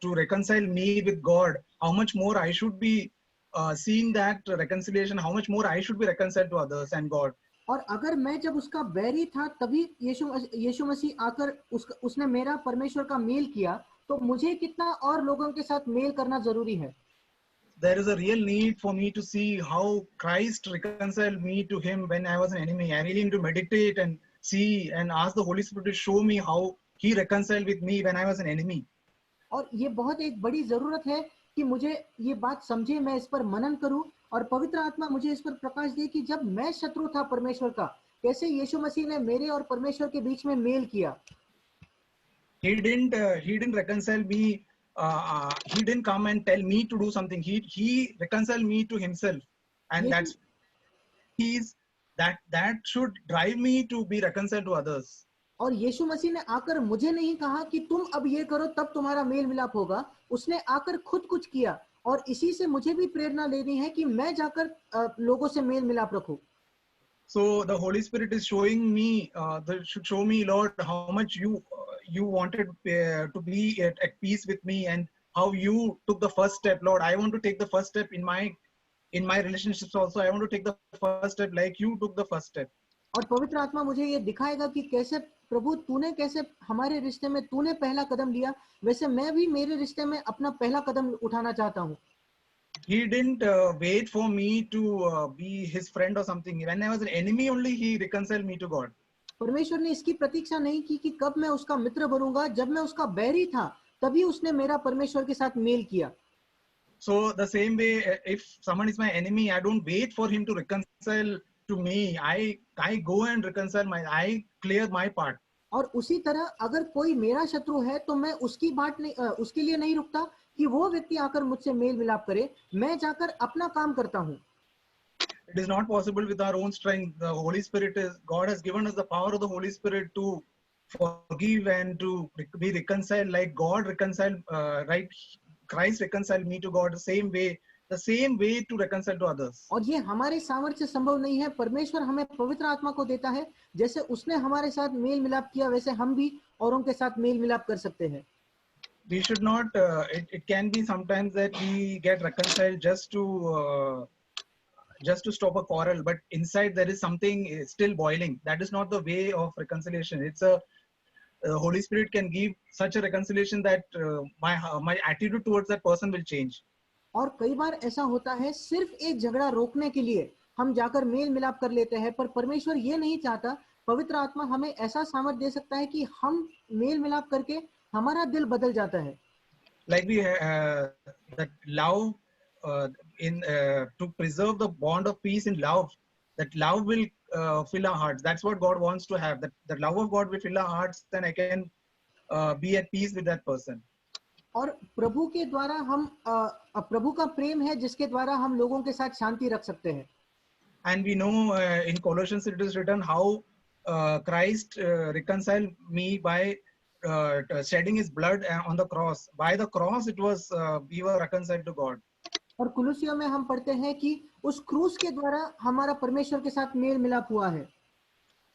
to reconcile me with God. How much more I should be seeing that reconciliation? How much more I should be reconciled to others and God? और अगर मैं जब उसका बैरी था तभी यीशु मसीह आकर उसने मेरा परमेश्वर का मेल किया, तो मुझे कितना और लोगों के साथ मेल करना जरूरी है। There is a real need for me to see how Christ reconciled me to Him when I was an enemy. I really need to meditate and see and ask the Holy Spirit to show me how He reconciled with me when I was an enemy. और ये बहुत एक बड़ी जरूरत है कि मुझे ये बात समझे, मैं इस पर मनन करूं और पवित्र आत्मा मुझे इस पर प्रकाश दे कि जब मैं शत्रु था परमेश्वर का, कैसे यीशु मसीह ने मेरे और परमेश्वर के बीच में मेल किया। He didn't reconcile me. He didn't come and tell me to do something. He reconciled me to Himself, and that should drive me to be reconciled to others. और यीशु मसीह ने आकर मुझे नहीं कहा कि तुम अब ये करो तब तुम्हारा मेल मिलाप होगा, उसने आकर खुद कुछ किया, और इसी से मुझे भी प्रेरणा लेनी है कि मैं जाकर लोगों से मेल मिलाप रखूं। So the Holy Spirit is showing me, should show me, Lord, how much you wanted to be at peace with me, and how you took the first step. Lord, I want to take the first step in my relationships also. I want to take the first step like you took the first step. और पवित्र आत्मा मुझे ये दिखाएगा कि कैसे प्रभु तूने कैसे हमारे रिश्ते में तूने पहला कदम लिया, वैसे मैं भी मेरे रिश्ते में अपना पहला कदम उठाना चाहता हूँ। He didn't wait for me to be his friend or something. When I was an enemy only, He reconciled me to God. परमेश्वर ने इसकी प्रतीक्षा नहीं की कि कब मैं उसका मित्र बनूंगा, जब मैं उसका बैरी था तभी उसने मेरा परमेश्वर के साथ मेल किया। So the same way, if someone is my enemy, I don't wait for him to reconcile to me. I go and reconcile I clear my part. और उसी तरह अगर कोई मेरा शत्रु है तो मैं उसकी बात नहीं उसके लिए नहीं रुकता कि वो व्यक्ति आकर मुझसे मेल मिलाप करे, मैं जाकर अपना काम करता हूँ। It is not possible with our own strength. The Holy Spirit God has given us the power of the Holy Spirit to forgive and to be reconciled like God reconciled, right? Christ reconciled me to God the same way to reconcile to others. और ये हमारे सामर्थ्य से संभव नहीं है, परमेश्वर हमें पवित्र आत्मा को देता है, जैसे उसने हमारे साथ मेल मिलाप किया वैसे हम भी औरों के साथ मेल मिलाप कर सकते हैं। We should not, it can be sometimes that we get reconciled just to stop a quarrel, but inside there is something still boiling. That is not the way of reconciliation. It's Holy Spirit can give such a reconciliation that my attitude towards that person will change. और कई बार ऐसा होता है, सिर्फ एक झगड़ा रोकने के लिए हम जाकर मेल मिलाप कर लेते हैं, पर परमेश्वर ये नहीं चाहता। पवित्र आत्मा हमें ऐसा सामर्थ्य दे सकता है कि हम मेल मिलाप करके हमारा दिल बदल जाता है। Like we that love to preserve the bond of peace in love, that love will fill our hearts. That's what God wants to have. That the love of God will fill our hearts, then I can be at peace with that person. और प्रभु के द्वारा हम प्रभु का प्रेम है जिसके द्वारा हम लोगों के साथ शांति रख सकते हैं। And we know in Colossians it is written how Christ reconciled me by shedding his blood on the cross. By the cross it was we were reconciled to God. और कुलुसियों में हम पढ़ते हैं कि उस क्रूस के द्वारा हमारा परमेश्वर के साथ मेल मिलाप हुआ है।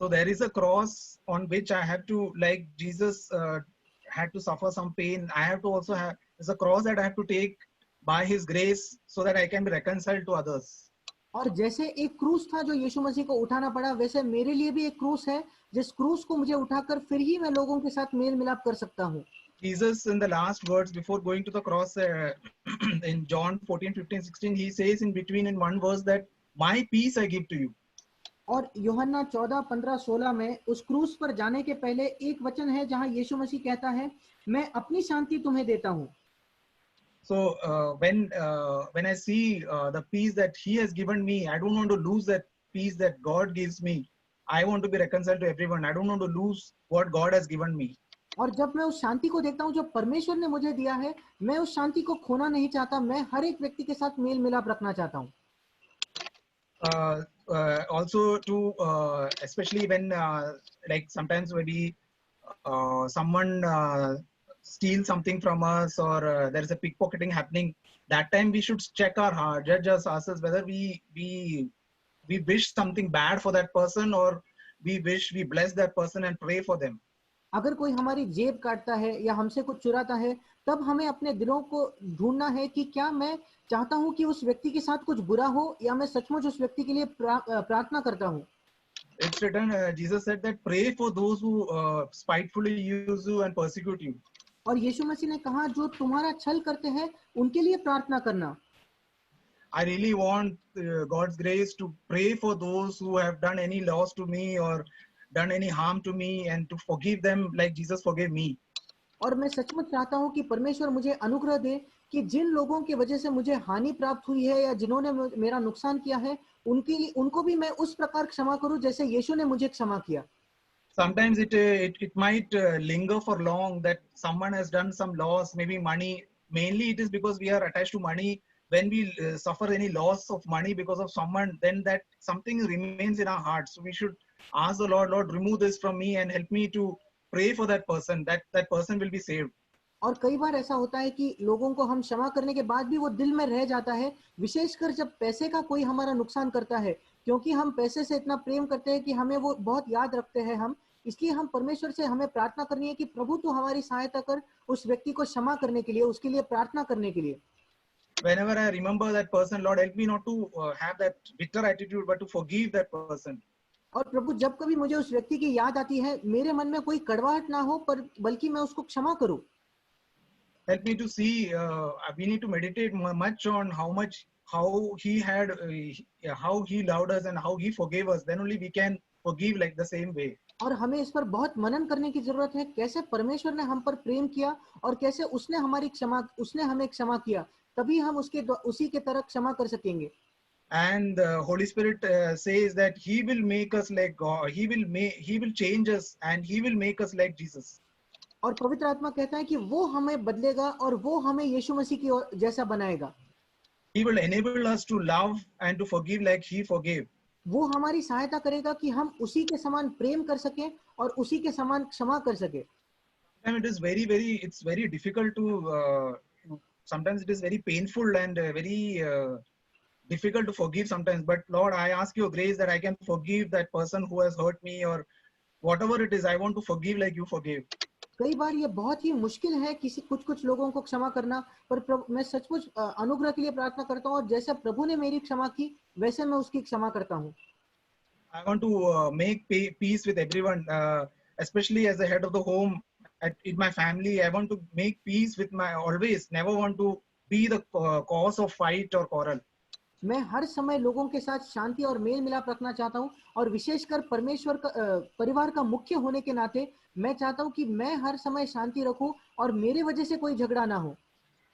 So there is a cross on which I have to, like Jesus had to suffer some pain. I have to also have, there's a cross that I have to take by his grace so that I can be reconciled to others. और जैसे एक क्रूस था जो यीशु मसीह को उठाना पड़ा, वैसे मेरे लिए भी एक क्रूस है, जिस क्रूस को मुझे उठाकर फिर ही मैं लोगों के साथ मेल मिलाप कर सकता हूँ। Jesus in the last words before going to the cross in John 14:15-16 he says in between in one verse that my peace I give to you. और यूहन्ना 14:15-16 में उस क्रूस पर जाने के पहले एक वचन है जहां यीशु मसीह कहता है, मैं अपनी शांति तुम्हें देता हूँ। So when I see the peace that he has given me, I don't want to lose that peace that God gives me. I want to be reconciled to everyone. I don't want to lose what God has given me. और जब मैं उस शांति को देखता हूँ जो परमेश्वर ने मुझे दिया है, मैं उस शांति को खोना नहीं चाहता, मैं हर एक व्यक्ति के साथ मेल मिलाप रखना चाहता हूँ। Also to especially when like sometimes maybe someone steals something from us or there is a pickpocketing happening, that time we should check our heart, judge ourselves whether we wish something bad for that person or we bless that person and pray for them. अगर कोई हमारी जेब काटता है या हमसे कुछ चुराता है, तब हमें अपने दिलों को ढूंढना है कि क्या मैं चाहता हूं कि उस व्यक्ति के साथ कुछ बुरा हो या मैं सचमुच उस व्यक्ति के लिए प्रार्थना करता हूं। It's written, Jesus said that pray for those who spitefully use you and persecute you. और यीशु मसीह ने कहा जो तुम्हारा छल करते हैं उनके लिए प्रार्थना करना। I really want God's grace to pray for those who have done any loss to me or done any harm to me and to forgive them like Jesus forgave me. और मैं सचमुच चाहता हूं कि परमेश्वर मुझे अनुग्रह दे कि जिन लोगों की वजह से मुझे हानि प्राप्त हुई है या जिन्होंने मेरा नुकसान किया है, उनको भी मैं उस प्रकार क्षमा करूं जैसे यीशु ने मुझे क्षमा किया। Sometimes it might linger for long that someone has done some loss, maybe money. Mainly it is because we are attached to money. When we suffer any loss of money because of someone, then that something remains in our hearts. So we should ask the Lord, remove this from me and help me to pray for that person, that person will be saved. और कई बार ऐसा होता है कि लोगों को हम क्षमा करने के बाद भी वो दिल में रह जाता है, विशेषकर जब पैसे का कोई हमारा नुकसान करता है, क्योंकि हम पैसे से इतना प्रेम करते हैं कि हमें वो बहुत याद रखते हैं हम। इसलिए हम परमेश्वर से हमें प्रार्थना करनी है कि प्रभु तू हमारी सहायता कर उस व्यक्ति को क्षमा करने के लिए, उसके लिए प्रार्थना करने के लिए। Whenever I remember that person, Lord, help me not to have that bitter attitude, but to forgive that person. और प्रभु जब कभी मुझे उस व्यक्ति की याद आती है, मेरे मन में कोई कड़वाहट ना हो, पर बल्कि मैं उसको क्षमा करूं। Help me to see. We need to meditate much on how he loved us and how he forgave us. Then only we can forgive like the same way. और हमें इस पर बहुत मनन करने की जरूरत है, कैसे परमेश्वर ने हम पर प्रेम किया और कैसे उसने हमें क्षमा किया। तभी हम उसी के तरह क्षमा कर सकेंगे। And the Holy Spirit says that He will make us like God. He will change us, and He will make us like Jesus. और पवित्र आत्मा कहता है कि वो हमें बदलेगा और वो हमें यीशु मसीह की जैसा बनाएगा। He will enable us to love and to forgive like He forgave. वो हमारी सहायता करेगा कि हम उसी के समान प्रेम कर सकें और उसी के समान क्षमा कर सके। And it is it's very difficult to. Sometimes it is very painful and very difficult to forgive sometimes. But Lord, I ask your grace that I can forgive that person who has hurt me, or whatever it is. I want to forgive like you forgave. कई बार ये बहुत ही मुश्किल है कुछ लोगों को क्षमा करना, पर मैं सचमुच अनुग्रह के लिए प्रार्थना करता हूँ और जैसे प्रभु ने मेरी क्षमा की वैसे मैं उसकी क्षमा करता हूँ। I want to make peace with everyone, especially as the head of the home in my family. I want to make peace with always never want to be the cause of fight or quarrel. मैं हर समय लोगों के साथ शांति और mail मिलाप रखना चाहता हूँ और विशेषकर परमेश्वर का परिवार का मुख्य होने के नाते मैं चाहता हूँ कि मैं हर समय शांति रखूं और मेरे वजह से कोई झगड़ा ना हो।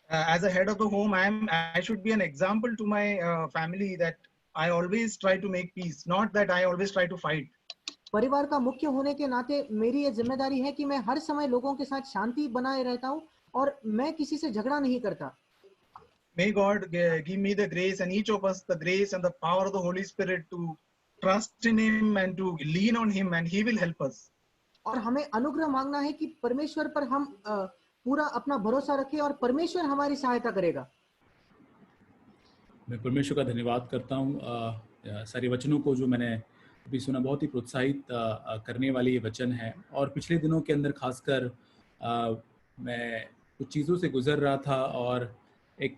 As a head of the home, I should be an example to my family that I always try to make peace, not that I always try to fight. परिवार का मुख्य होने के नाते मेरी ये जिम्मेदारी है कि मैं हर समय लोगों के साथ शांति बनाए रहता हूँ और मैं किसी से झगड़ा नहीं करता। May God give me the grace and each of us the grace and the power of the Holy Spirit to trust in Him and to lean on Him, and He will help us. और हमें अनुग्रह मांगना है कि परमेश्वर पर हम पूरा अपना भरोसा रखें और परमेश्वर हमारी सहायता करेगा। मैं परमेश्वर का धन्यवाद करता हूँ सारे वचनों को जो मैंने अभी सुना, बहुत ही प्रोत्साहित करने वाली ये वचन है। और पिछले दिनों के अंदर खासकर मैं कुछ चीज़ों से गुजर रहा था और एक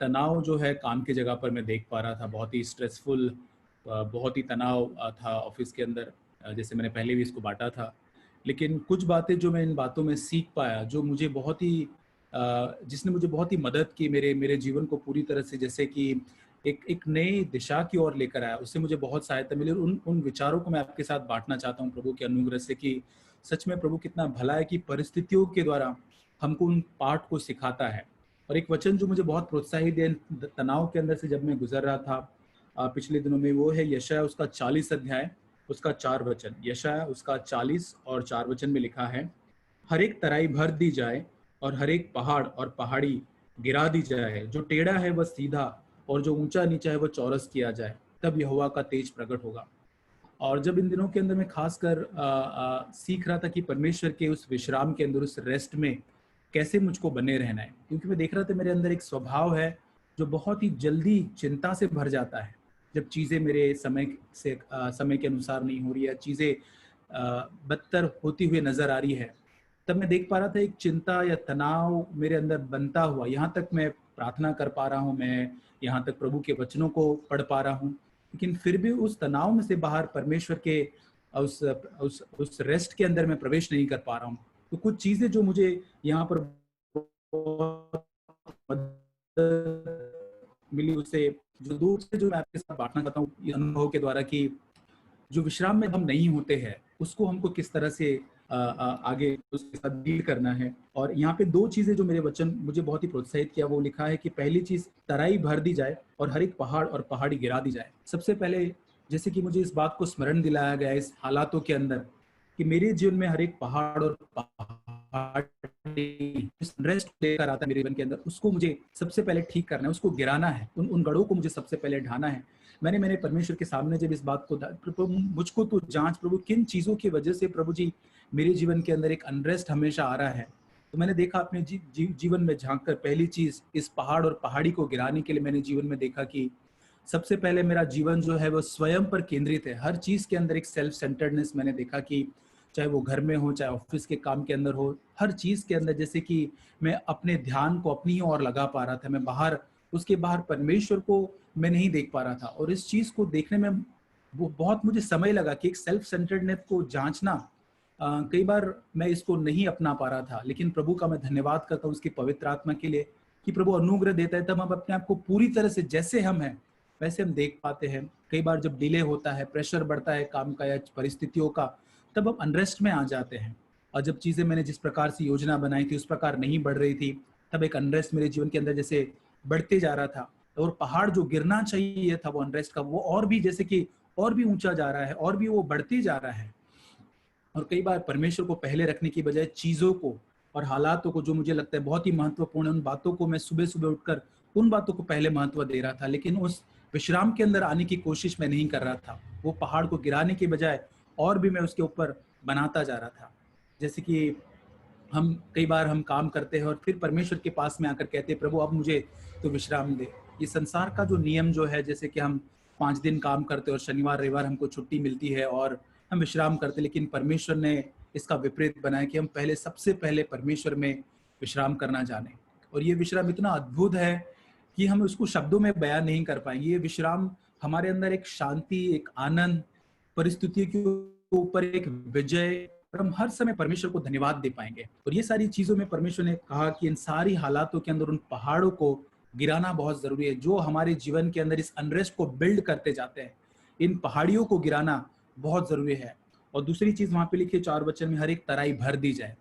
तनाव जो है काम की जगह पर मैं देख पा रहा था, बहुत ही स्ट्रेसफुल, बहुत ही तनाव था ऑफिस के अंदर, जैसे मैंने पहले भी इसको बांटा था। लेकिन कुछ बातें जो मैं इन बातों में सीख पाया, जो मुझे बहुत ही जिसने मुझे बहुत ही मदद की मेरे जीवन को पूरी तरह से जैसे कि एक नई दिशा की ओर लेकर आया, उससे मुझे बहुत सहायता मिली। उन विचारों को मैं आपके साथ बांटना चाहता हूँ प्रभु के अनुग्रह से कि सच में प्रभु कितना भला है कि परिस्थितियों के द्वारा हमको उन पाठ को सिखाता है। और एक वचन जो मुझे बहुत प्रोत्साहित है तनाव के अंदर से जब मैं गुजर रहा था पिछले दिनों में, वो है यशायाह उसका 40 अध्याय उसका 4 वचन। यशायाह उसका 40 और 4 वचन में लिखा है, हर एक तराई भर दी जाए और हर एक पहाड़ और पहाड़ी गिरा दी जाए, जो टेढ़ा है वह सीधा और जो ऊंचा नीचा है वह चौरस किया जाए, तब यहोवा का तेज प्रकट होगा। और जब इन दिनों के अंदर मैं खासकर सीख रहा था कि परमेश्वर के उस विश्राम के अंदर, उस रेस्ट में कैसे मुझको बने रहना है, क्योंकि मैं देख रहा था मेरे अंदर एक स्वभाव है जो बहुत ही जल्दी चिंता से भर जाता है जब चीज़ें मेरे समय के अनुसार नहीं हो रही है, चीज़ें बदतर होती हुई नजर आ रही है। तब मैं देख पा रहा था एक चिंता या तनाव मेरे अंदर बनता हुआ। यहाँ तक मैं प्रार्थना कर पा रहा हूँ, मैं यहाँ तक प्रभु के वचनों को पढ़ पा रहा हूँ, लेकिन फिर भी उस तनाव में से बाहर परमेश्वर के उस रेस्ट के अंदर मैं प्रवेश नहीं कर पा रहा हूँ। तो कुछ चीजें जो मुझे यहाँ पर मिली, उससे जो दूर से जो मैं आपके साथ बांटना चाहता हूँ इस अनुभव के द्वारा कि जो विश्राम में हम नहीं होते हैं उसको हमको किस तरह से आगे उसके साथ डील करना है। और यहाँ पे 2 चीजें जो मेरे वचन मुझे बहुत ही प्रोत्साहित किया, वो लिखा है कि पहली चीज तराई भर दी जाए और हर एक पहाड़ और पहाड़ी गिरा दी जाए। सबसे पहले जैसे कि मुझे इस बात को स्मरण दिलाया गया इस हालातों के अंदर कि मेरे जीवन में हर एक पहाड़ और रेस्ट लेकर आता है मेरे जीवन के अंदर, उसको मुझे सबसे पहले ठीक करना है, उसको गिराना है, उन गढ़ों को मुझे सबसे पहले ढाना है। मैंने परमेश्वर के सामने जब इस बात को, प्रभु मुझको तो जांच प्रभु, किन चीजों की वजह से प्रभु जी मेरे जीवन के अंदर एक अनरेस्ट हमेशा आ रहा है। तो मैंने देखा अपने जीवन में झांक कर, पहली चीज इस पहाड़ और पहाड़ी को गिराने के लिए मैंने जीवन में देखा कि सबसे पहले मेरा जीवन जो है वो स्वयं पर केंद्रित है। हर चीज के अंदर एक सेल्फ सेंटर्डनेस मैंने देखा कि चाहे वो घर में हो, चाहे ऑफिस के काम के अंदर हो, हर चीज के अंदर जैसे कि मैं अपने ध्यान को अपनी ओर लगा पा रहा था, मैं उसके बाहर परमेश्वर को मैं नहीं देख पा रहा था। और इस चीज को देखने में वो बहुत मुझे समय लगा कि एक सेल्फ सेंटर्डनेस को जांचना, कई बार मैं इसको नहीं अपना पा रहा था। लेकिन प्रभु का मैं धन्यवाद करता हूँ उसकी पवित्र आत्मा के लिए कि प्रभु अनुग्रह देता है, तब हम अपने आप को पूरी तरह से जैसे हम हैं वैसे हम देख पाते हैं। कई बार जब डिले होता है, प्रेशर बढ़ता है काम का या परिस्थितियों का, तब हम अनरेस्ट में आ जाते हैं। और जब चीजें मैंने जिस प्रकार से योजना बनाई थी उस प्रकार नहीं बढ़ रही थी, तब एक अनरेस्ट मेरे जीवन के अंदर जैसे बढ़ते जा रहा था, और पहाड़ जो गिरना चाहिए था वो अनरेस्ट का, वो और भी जैसे कि और भी ऊंचा जा रहा है, और भी वो बढ़ते जा रहा है। और कई बार परमेश्वर को पहले रखने की बजाय चीजों को और हालातों को, जो मुझे लगता है बहुत ही महत्वपूर्ण है, उन बातों को मैं सुबह सुबह उठकर उन बातों को पहले महत्व दे रहा था, लेकिन उस विश्राम के अंदर आने की कोशिश मैं नहीं कर रहा था। वो पहाड़ को गिराने के बजाय और भी मैं उसके ऊपर बनाता जा रहा था। जैसे कि हम कई बार हम काम करते हैं और फिर परमेश्वर के पास में आकर कहते हैं, प्रभु अब मुझे तो विश्राम दे। ये संसार का जो नियम जो है, जैसे कि हम 5 दिन काम करते हैं और शनिवार रविवार हमको छुट्टी मिलती है और हम विश्राम करते, लेकिन परमेश्वर ने इसका विपरीत बनाया कि हम पहले सबसे पहले परमेश्वर में विश्राम करना जाने। और ये विश्राम इतना अद्भुत है कि हम उसको शब्दों में बयान नहीं कर पाएंगे। ये विश्राम हमारे अंदर एक शांति, एक आनंद, परिस्थितियों के ऊपर एक विजय, और हम हर समय परमेश्वर को धन्यवाद दे पाएंगे। और ये सारी चीजों में परमेश्वर ने कहा कि इन सारी हालातों के अंदर उन पहाड़ों को गिराना बहुत जरूरी है, जो हमारे जीवन के अंदर इस अनरेस्ट को बिल्ड करते जाते हैं। इन पहाड़ियों को गिराना बहुत जरूरी है। और दूसरी चीज वहां पे लिखी है 4 वचन में, हर एक तराई भर दी जाए।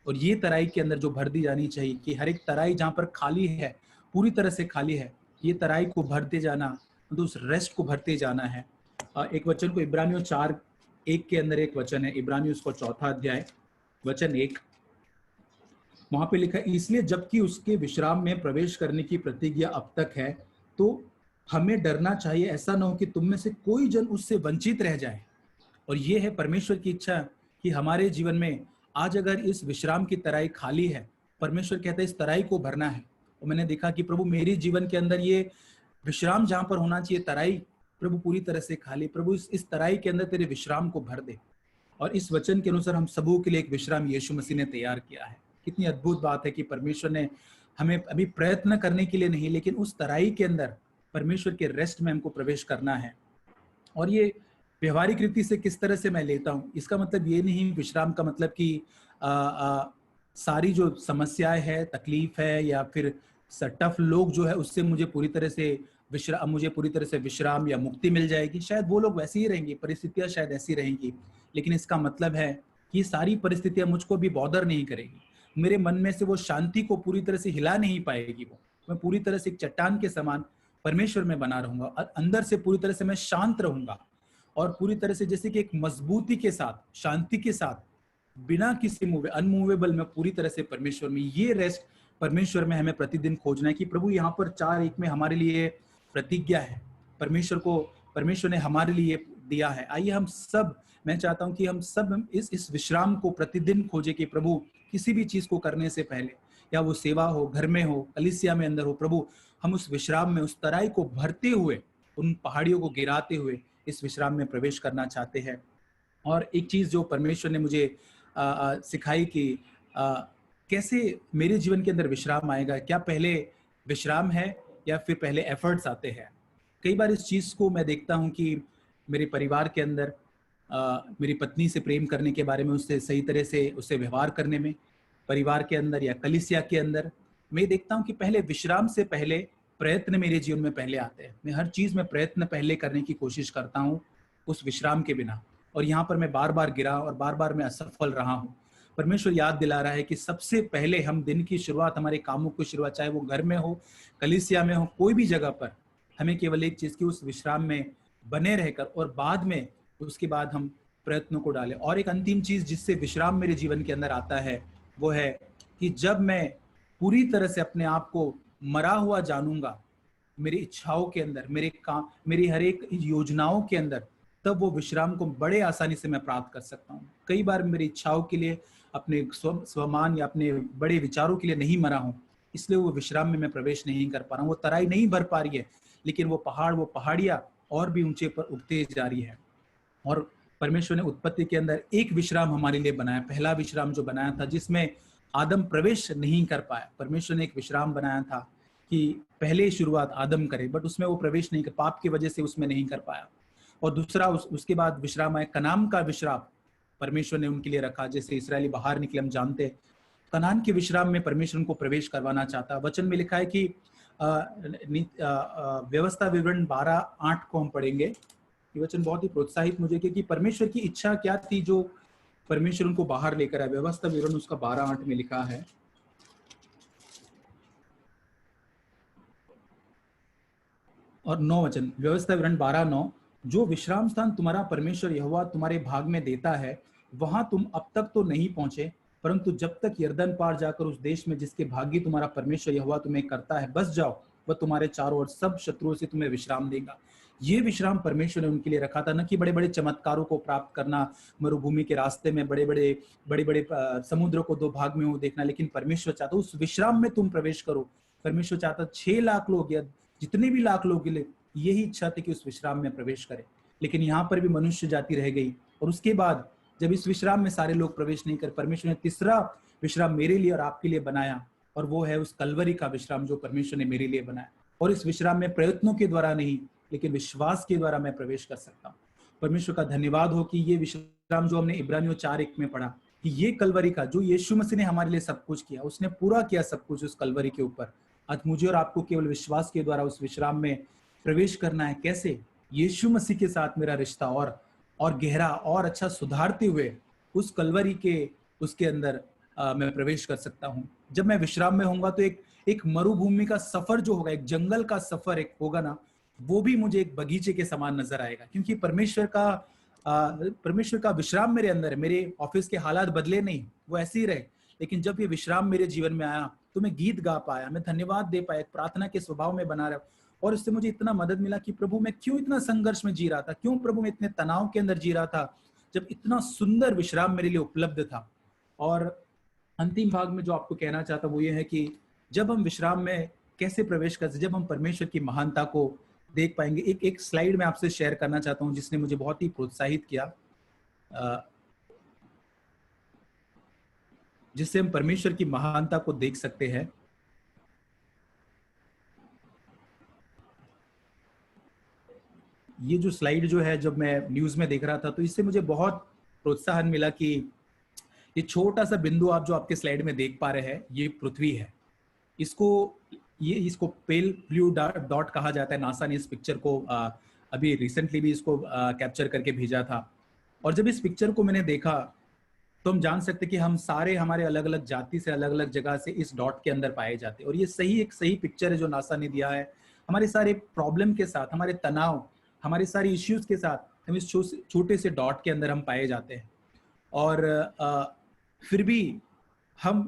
और ये तराई के अंदर जो भर दी जानी चाहिए, कि हर एक तराई जहां पर खाली है, पूरी तरह से खाली है, ये तराई को भरते जाना, तो उस रेस्ट को भरते जाना है। एक वचन को इब्रानियों 4:1 के अंदर एक वचन है, इब्रानियों उसको 4 अध्याय वचन 1, वहां पे लिखा है, इसलिए जबकि उसके विश्राम में प्रवेश करने की प्रतिज्ञा अब तक है, तो हमें डरना चाहिए, ऐसा न हो कि तुम में से कोई जन उससे वंचित रह जाए। और ये है परमेश्वर की इच्छा कि हमारे जीवन में आज अगर इस विश्राम की तराई खाली है, परमेश्वर कहता है इस तराई को भरना है। और मैंने देखा कि प्रभु मेरे जीवन के अंदर ये विश्राम जहां पर होना चाहिए, तराई प्रभु पूरी तरह से खाली, प्रभु इस तराई के अंदर तेरे विश्राम को भर दे। और इस वचन के अनुसार हम सबों के लिए एक विश्राम यीशु मसीह ने तैयार किया है। कितनी अद्भुत बात है कि परमेश्वर ने हमें अभी प्रयत्न करने के लिए नहीं, लेकिन उस तराई के अंदर परमेश्वर के रेस्ट में हमको प्रवेश करना है। और ये व्यवहारिक रीति से किस तरह से मैं लेता हूँ, इसका मतलब ये नहीं विश्राम का मतलब कि सारी जो समस्याएं है, तकलीफ है, या फिर टफ लोग जो है उससे मुझे पूरी तरह से विश्राम या मुक्ति मिल जाएगी। शायद वो लोग वैसे ही रहेंगे, परिस्थितियां शायद ऐसी रहेंगी, लेकिन इसका मतलब है कि सारी परिस्थितियां मुझको भी बॉदर नहीं करेगी। मेरे मन में से वो शांति को पूरी तरह से हिला नहीं पाएगी। मैं पूरी तरह से एक चट्टान के समान परमेश्वर में बना रहूंगा, और अंदर से पूरी तरह से मैं शांत रहूंगा, और पूरी तरह से जैसे कि एक मजबूती के साथ, शांति के साथ, बिना किसी अनमूवेबल में पूरी तरह से परमेश्वर में। ये रेस्ट परमेश्वर में हमें प्रतिदिन खोजना है कि प्रभु यहाँ पर 4:1 में हमारे लिए प्रतिज्ञा है, परमेश्वर ने हमारे लिए दिया है। आइए हम सब, मैं चाहता हूं कि हम सब इस विश्राम को प्रतिदिन खोजे कि प्रभु किसी भी चीज को करने से पहले, या वो सेवा हो, घर में हो, कलीसिया में अंदर हो, प्रभु हम उस विश्राम में, उस तराई को भरते हुए, उन पहाड़ियों को गिराते हुए इस विश्राम में प्रवेश करना चाहते हैं। और एक चीज जो परमेश्वर ने मुझे सिखाई कि कैसे मेरे जीवन के अंदर विश्राम आएगा, क्या पहले विश्राम है या फिर पहले एफर्ट्स आते हैं। कई बार इस चीज को मैं देखता हूं कि मेरे परिवार के अंदर मेरी पत्नी से प्रेम करने के बारे में, उससे सही तरह से उससे व्यवहार करने में, परिवार के अंदर या कलीसिया के अंदर, मैं देखता हूं कि पहले विश्राम से पहले प्रयत्न मेरे जीवन में पहले आते हैं। मैं हर चीज में प्रयत्न पहले करने की कोशिश करता हूं उस विश्राम के बिना, और यहाँ पर मैं बार बार गिरा और बार बार मैं असफल रहा हूँ। परमेश्वर याद दिला रहा है कि सबसे पहले हम दिन की शुरुआत, हमारे कामों की शुरुआत, चाहे वो घर में हो, कलीसिया में हो, कोई भी जगह पर, हमें केवल एक चीज की, उस विश्राम में बने रहकर, और बाद में उसके बाद हम प्रयत्नों को डालें। और एक अंतिम चीज जिससे विश्राम मेरे जीवन के अंदर आता है, वो है कि जब मैं पूरी तरह से अपने आप को मरा हुआ जानूंगा मेरी इच्छाओं के अंदर, मेरे काम, मेरी हर एक योजनाओं के अंदर, तब वो विश्राम को बड़े आसानी से मैं प्राप्त कर सकता हूँ। कई बार मेरी इच्छाओं के लिए, अपने स्वमान या अपने बड़े विचारों के लिए नहीं मरा हूँ, इसलिए वो विश्राम में मैं प्रवेश नहीं कर पा रहा हूँ। वो तराई नहीं भर पा रही है, लेकिन वो पहाड़ियाँ और भी ऊंचे पर उठते जा रही है। और परमेश्वर ने उत्पत्ति के अंदर एक विश्राम हमारे लिए बनाया, पहला विश्राम जो बनाया था, जिसमें आदम प्रवेश नहीं कर पाया। परमेश्वर ने एक विश्राम बनाया था कि पहले शुरुआत आदम करे, बट उसमें वो प्रवेश नहीं कर, पाप की वजह से उसमें नहीं कर पाया। और दूसरा उसके बाद विश्राम आया, कनान का विश्राम परमेश्वर ने उनके लिए रखा। जैसे इस्राएली बाहर निकले, हम जानते हैं, कनान के विश्राम में परमेश्वर उनको प्रवेश करवाना चाहता। वचन में लिखा है कि व्यवस्था विवरण 12:8 को हम पढ़ेंगे। ये वचन बहुत ही प्रोत्साहित मुझे, क्योंकि परमेश्वर की इच्छा क्या थी जो परमेश्वर उनको बाहर लेकर आए। व्यवस्था विवरण उसका 12:8 में लिखा है, और 9 वचन, व्यवस्था विवरण 12:9, जो विश्राम स्थान तुम्हारा परमेश्वर यहोवा तुम्हारे भाग में देता है, वहां तुम अब तक तो नहीं पहुंचे, परंतु जब तक यरदन पार जाकर उस देश में जिसके भागी तुम्हारा परमेश्वर यहोवा तुम्हें करता है बस जाओ, वह तुम्हारे चारों ओर सब शत्रुओं से तुम्हें विश्राम देगा। ये विश्राम परमेश्वर ने उनके लिए रखा था, न कि बड़े बड़े चमत्कारों को प्राप्त करना, मरुभूमि के रास्ते में बड़े बड़े समुद्र को 2 भाग में हो देखना, लेकिन परमेश्वर चाहता उस विश्राम में तुम प्रवेश करो। परमेश्वर चाहता 6 लाख लोग या जितने भी लाख लोग के लिए यही इच्छा थी कि उस विश्राम में प्रवेश करें, लेकिन यहाँ पर भी मनुष्य जाति रह गई। और उसके बाद जब इस विश्राम में सारे लोग प्रवेश नहीं कर, परमेश्वर ने तीसरा विश्राम मेरे लिए और आपके लिए बनाया, और वो है उस कलवरी का विश्राम जो परमेश्वर ने मेरे लिए बनाया। और इस विश्राम में प्रयत्नों के द्वारा नहीं, लेकिन विश्वास के द्वारा मैं प्रवेश कर सकता हूँ। परमेश्वर का धन्यवाद हो कि ये विश्राम जो हमने इब्रानियों 4:1 में पढ़ा, कि ये कलवरी का जो यीशु मसीह ने हमारे लिए सब कुछ किया, उसने पूरा किया सब कुछ उस कलवरी के ऊपर। आज मुझे और आपको केवल विश्वास के द्वारा उस विश्राम में प्रवेश करना है। कैसे? यीशु मसीह के साथ मेरा रिश्ता और गहरा और अच्छा सुधारते हुए उस कलवरी के उसके अंदर मैं प्रवेश कर सकता हूँ। जब मैं विश्राम में होऊंगा तो एक मरुभूमि का सफर जो होगा, एक जंगल का सफर एक होगा ना, वो भी मुझे एक बगीचे के समान नजर आएगा, क्योंकि परमेश्वर का विश्राम मेरे अंदर है। मेरे ऑफिस के हालात बदले नहीं, वो ऐसे ही रहे, लेकिन जब ये विश्राम मेरे जीवन में आया तो मैं गीत गा पाया, मैं धन्यवाद दे पाया, प्रार्थना के स्वभाव में बना रहा। और इससे मुझे इतना मदद मिला कि प्रभु मैं क्यों इतना संघर्ष में जी रहा था, क्यों प्रभु मैं इतने तनाव के अंदर जी रहा था, जब इतना सुंदर विश्राम मेरे लिए उपलब्ध था। और अंतिम भाग में जो आपको कहना चाहता वो ये है कि जब हम विश्राम में कैसे प्रवेश करते, जब हम परमेश्वर की महानता को देख पाएंगे। एक स्लाइड में आपसे शेयर करना चाहता हूं जिसने मुझे बहुत ही प्रोत्साहित किया, जिससे हम परमेश्वर की महानता को देख सकते हैं। ये जो स्लाइड जो है, जब मैं न्यूज में देख रहा था तो इससे मुझे बहुत प्रोत्साहन मिला कि ये छोटा सा बिंदु आप जो आपके स्लाइड में देख पा रहे हैं, ये पृथ्वी है। इसको पेल ब्लू डॉट कहा जाता है। नासा ने इस पिक्चर को अभी रिसेंटली भी इसको कैप्चर करके भेजा था। और जब इस पिक्चर को मैंने देखा तो हम जान सकते कि हम सारे हमारे अलग अलग जाति से, अलग अलग जगह से इस डॉट के अंदर पाए जाते हैं। और ये एक सही पिक्चर है जो नासा ने दिया है। हमारे सारे प्रॉब्लम के साथ, हमारे तनाव, हमारे सारे इश्यूज के साथ हम इस छोटे से डॉट के अंदर हम पाए जाते हैं। और फिर भी हम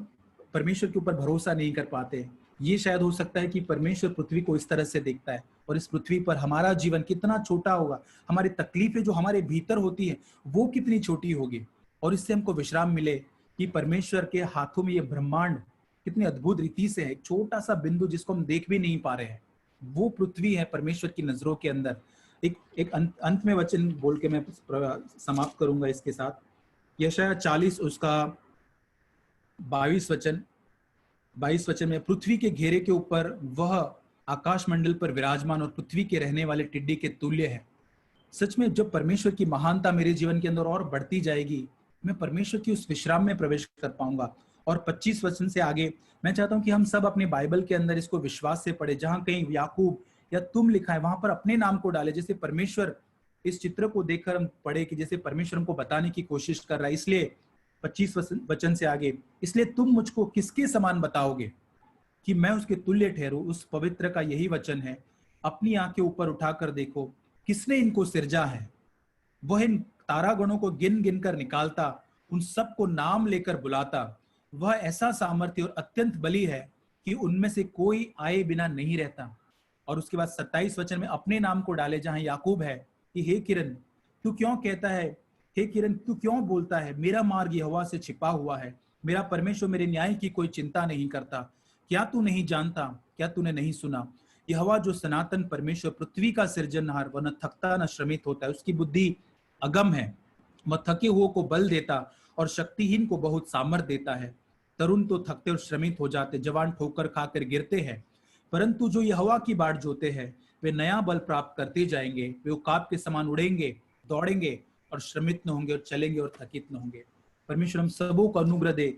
परमेश्वर के ऊपर भरोसा नहीं कर पाते। ये शायद हो सकता है कि परमेश्वर पृथ्वी को इस तरह से देखता है और इस पृथ्वी पर हमारा जीवन कितना छोटा होगा, हमारी तकलीफें जो हमारे भीतर होती है वो कितनी छोटी होगी। और इससे हमको विश्राम मिले कि परमेश्वर के हाथों में ये ब्रह्मांड कितनी अद्भुत रीति से है। एक छोटा सा बिंदु जिसको हम देख भी नहीं पा रहे हैं, वो पृथ्वी है परमेश्वर की नजरों के अंदर। एक अंत में वचन बोल के मैं समाप्त करूंगा इसके साथ। यशायाह 40 उसका 22 वचन में, पृथ्वी के घेरे के ऊपर वह आकाश मंडल पर विराजमान और पृथ्वी के रहने वाले टिड्डी के तुल्य है। सच में जब परमेश्वर की महानता मेरे जीवन के अंदर और बढ़ती जाएगी, मैं परमेश्वर की उस विश्राम में प्रवेश कर पाऊंगा। और 25 वचन से आगे मैं चाहता हूं कि हम सब अपने बाइबल के अंदर इसको विश्वास से पढ़े। जहां कहीं याकूब या तुम लिखा है वहां पर अपने नाम को डाले। जैसे परमेश्वर, इस चित्र को देखकर हम पढ़े कि जैसे परमेश्वर हमको बताने की कोशिश कर रहा है। इसलिए 25 वचन से आगे, इसलिए तुम मुझको किसके समान बताओगे कि मैं उसके तुल्य ठहरूं। उस पवित्र का यही वचन है, अपनी आंखें ऊपर उठाकर देखो, किसने इनको सिरजा है। वह इन तारागणों को गिन गिन कर निकालता, उन सबको नाम लेकर बुलाता। वह ऐसा सामर्थ्य और अत्यंत बली है कि उनमें से कोई आए बिना नहीं रहता। और उसके बाद 27 वचन में अपने नाम को डाले, जहां याकूब है कि हे किरण तू क्यों कहता है, हे किरण तू क्यों बोलता है, मेरा मार्ग यहोवा से छिपा हुआ है, मेरा परमेश्वर मेरे न्याय की कोई चिंता नहीं करता। क्या तू नहीं जानता, क्या तूने नहीं सुना, यहोवा जो सनातन परमेश्वर पृथ्वी का सृजनहार, वह न थकता न श्रमित होता है, उसकी बुद्धि अगम है, वह थके हुए को बल देता और शक्तिहीन को बहुत सामर्थ देता है। तरुण तो थकते और श्रमित हो जाते, जवान ठोकर खाकर गिरते हैं, परंतु जो यहोवा की बाट जोते हैं वे नया बल प्राप्त करते जाएंगे। वे उकाब के समान उड़ेंगे, दौड़ेंगे और श्रमित न होंगे, और चलेंगे और थकित न होंगे। परमेश्वर हम सबों को अनुग्रह दे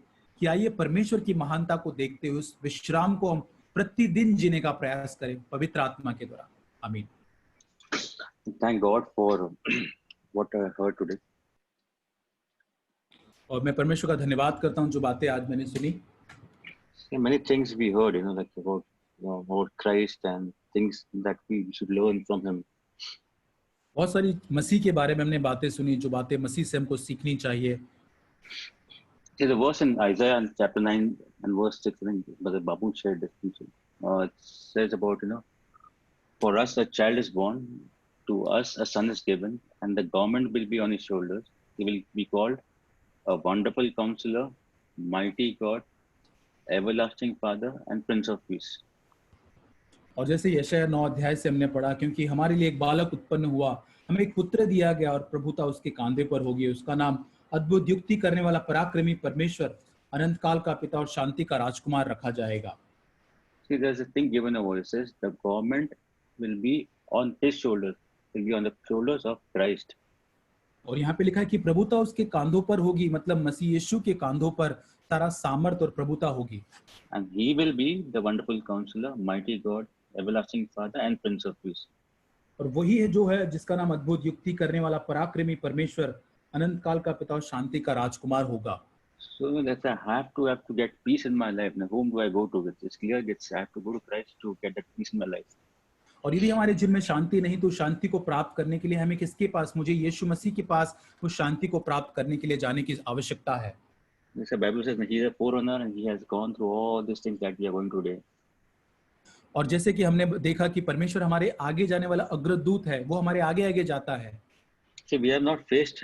कि आइए परमेश्वर की महानता को देखते हुए उस विश्राम को हम प्रतिदिन जीने का प्रयास करें पवित्र आत्मा के द्वारा। आमीन। Thank God for what I heard today. और मैं परमेश्वर का धन्यवाद करता हूं जो बातें आज मैंने सुनी। Many things we heard, like about Christ and things that we should learn from him. बहुत सारी मसीह के बारे में हमने बातें सुनी, जो बातें मसीह से हमको सीखनी चाहिए. There's a verse in Isaiah chapter 9 and verse 6, I think Brother Babu shared this. It says about, for us a child is born, to us a son is given, and the government will be on his shoulders. He will be called a wonderful counselor, mighty God, everlasting Father, and Prince of Peace. और जैसे यशायाह 9 अध्याय से हमने पढ़ा, क्योंकि हमारे लिए एक बालक उत्पन्न हुआ, हमें एक पुत्र दिया गया और प्रभुता उसके कांधे पर होगी. उसका नाम अद्भुत युक्ति करने वाला, पराक्रमी परमेश्वर, अनंत काल का पिता और शांति का राजकुमार रखा जाएगा. See, there's a thing given over. It says the government will be on his shoulders, will be on the shoulders of Christ. और यहाँ पे लिखा है कि प्रभुता उसके कांधों पर होगी, मतलब मसीह यीशु के कांधों पर सारा सामर्थ और प्रभुता होगी. And he will be the wonderful counselor, mighty God, everlasting Father, and Prince of Peace. और वही है जो है जिसका नाम अद्भुत युक्ति करने वाला, पराक्रमी परमेश्वर, अनंत काल का पिता और शांति का राजकुमार होगा. So that I have to get peace in my life. Now, whom do I go to with? It's clear. I have to go to Christ to get that peace in my life. और यदि हमारे जीवन में शांति नहीं, तो शांति को प्राप्त करने के लिए हमें किसके पास, मुझे यीशु मसीह के पास उस शांति को प्राप्त करने के लिए जाने की आवश्यकता है. The Bible says that he is a forerunner and he has gone through all these things that we are going today. और जैसे कि हमने देखा कि परमेश्वर हमारे आगे जाने वाला अग्रदूत है, वो हमारे आगे आगे जाता है. See, we have not faced,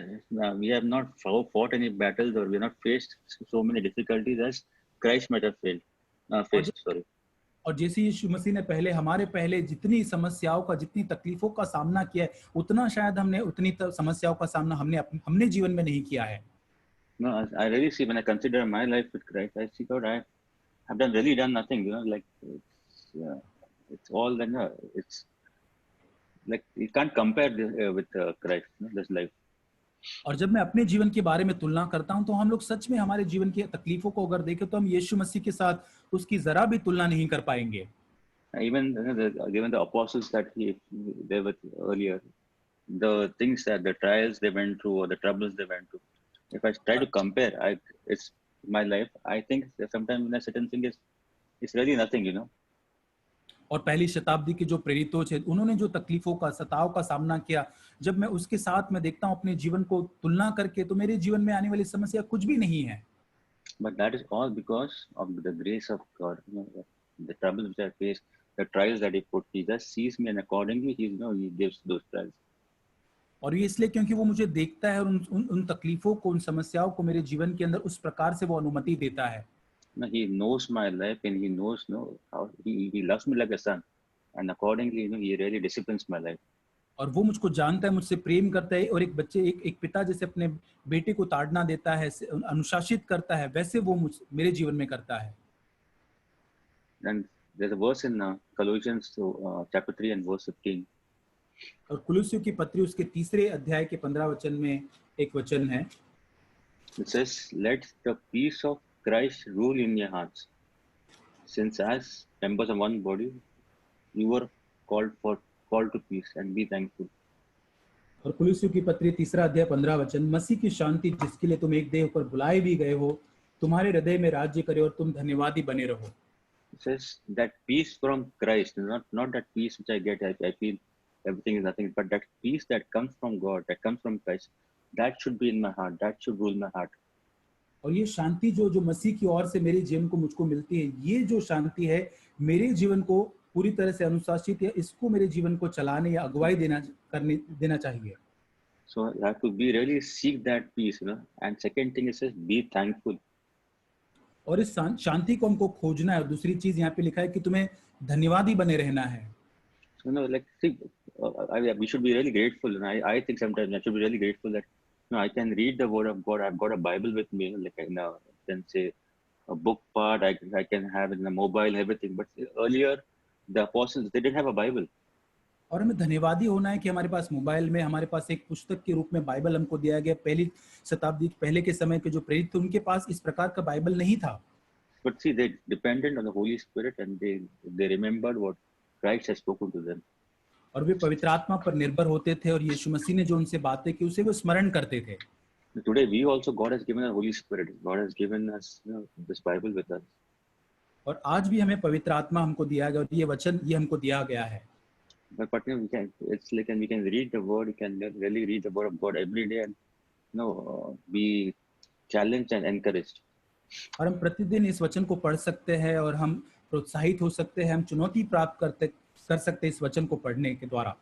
we have not fought any battles, or we have not faced so many difficulties as Christ might have faced. Sorry. और जैसे यीशु मसीह ने हमारे पहले जितनी समस्याओं का, जितनी तकलीफों का सामना किया है, उतना शायद हमने उतनी समस्याओं का सामना हमने जीवन में नहीं किया है. No, I really see, when I consider my life with Christ, I see God, I have really done nothing. Like it's all that. It's like you can't compare with Christ, this life. और जब मैं अपने जीवन के बारे में तुलना करता हूं, तो हम लोग सच में हमारे जीवन की तकलीफों को अगर देखें, तो हम यीशु मसीह के साथ उसकी जरा भी तुलना नहीं कर पाएंगे. Even given the apostles that they were earlier, the things that the trials they went through or the troubles they went through, if I try to compare, it's my life. I think sometimes when I sit and think, it's really nothing. और पहली शताब्दी के जो प्रेरितों थे, उन्होंने जो तकलीफों का, सताव का सामना किया, जब मैं उसके साथ में देखता हूं अपने जीवन को तुलना करके, तो मेरे जीवन में आने वाली समस्या कुछ भी नहीं है. But that is all because of the grace of God. The troubles which I face, the trials that He put, He just sees me, and accordingly He gives those trials. और ये इसलिए क्योंकि वो मुझे देखता है और उन तकलीफों को, उन समस्याओं को मेरे जीवन के अंदर उस प्रकार से वो अनुमति देता है. He knows my life, and He knows how He loves me like a son, and accordingly He really disciplines my life. और वो मुझको जानता है, मुझसे प्रेम करता है, और एक पिता जैसे अपने बेटे को ताड़ना देता है, अनुशासित करता है, वैसे वो मेरे जीवन में करता है. And there's a verse in Colossians chapter 3 and verse 15. और कुलुस्सियों की पत्री उसके 3 अध्याय के 15 वचन में एक वचन है. It says, "Let the peace of Christ rule in your hearts, since as members of one body, you were called to peace, and be thankful." और कुलुस्सियों की पत्री 3 अध्याय 15 वचन, मसीह की शांति जिसके लिए तुम एक देह पर बुलाए भी गए हो, तुम्हारे हृदय में राज्य करे और तुम धन्यवादी बने रहो. It says that peace from Christ, not that peace which I get, I feel everything is nothing, but that peace that comes from God, that comes from Christ, that should be in my heart, that should rule my heart. और ये शांति जो मसीह की ओर से मेरे जीवन को मुझको मिलती है, ये जो शांति है मेरे जीवन को पूरी तरह से अनुशासित, या इसको मेरे जीवन को चलाने या अगुवाई देना चाहिए. So I have to be really seek that peace, And second thing it says, be thankful. और इस शांति को हमको खोजना है. और दूसरी चीज यहाँ पे लिखा है कि तुम्हें धन्यवादी बने रहना है. So like see, we should be really grateful, and I think sometimes I should be really grateful that I can read the Word of God. I've got a Bible with me, like I can say a book part. I can have it in a mobile, everything. But earlier, the apostles, they didn't have a Bible. और हमें धन्यवादी होना है कि हमारे पास mobile में, हमारे पास एक पुस्तक के रूप में बाइबल हमको दिया गया. पहली शताब्दी पहले के समय के जो प्रेरित थे, उनके पास इस प्रकार का बाइबल नहीं था. But see, they depended on the Holy Spirit, and they remembered what Christ has spoken to them. और वे पवित्र आत्मा पर निर्भर होते थे, और यीशु मसीह ने जो उनसे बातें की उसे वो स्मरण करते थे. Today we also, God has given us Holy Spirit. God has given us this Bible with us. और आज भी हमें पवित्र आत्मा हमको दिया गया और ये वचन ये हमको दिया गया है. But we can, it's like, and we can read the word, we can really read the word of God every day and be challenged and encouraged. और हम प्रतिदिन इस वचन को पढ़ सकते हैं और हम प्रोत्साहित हो सकते हैं, हम चुनौती प्राप्त कर सकते हैं इस वचन को पढ़ने के द्वारा.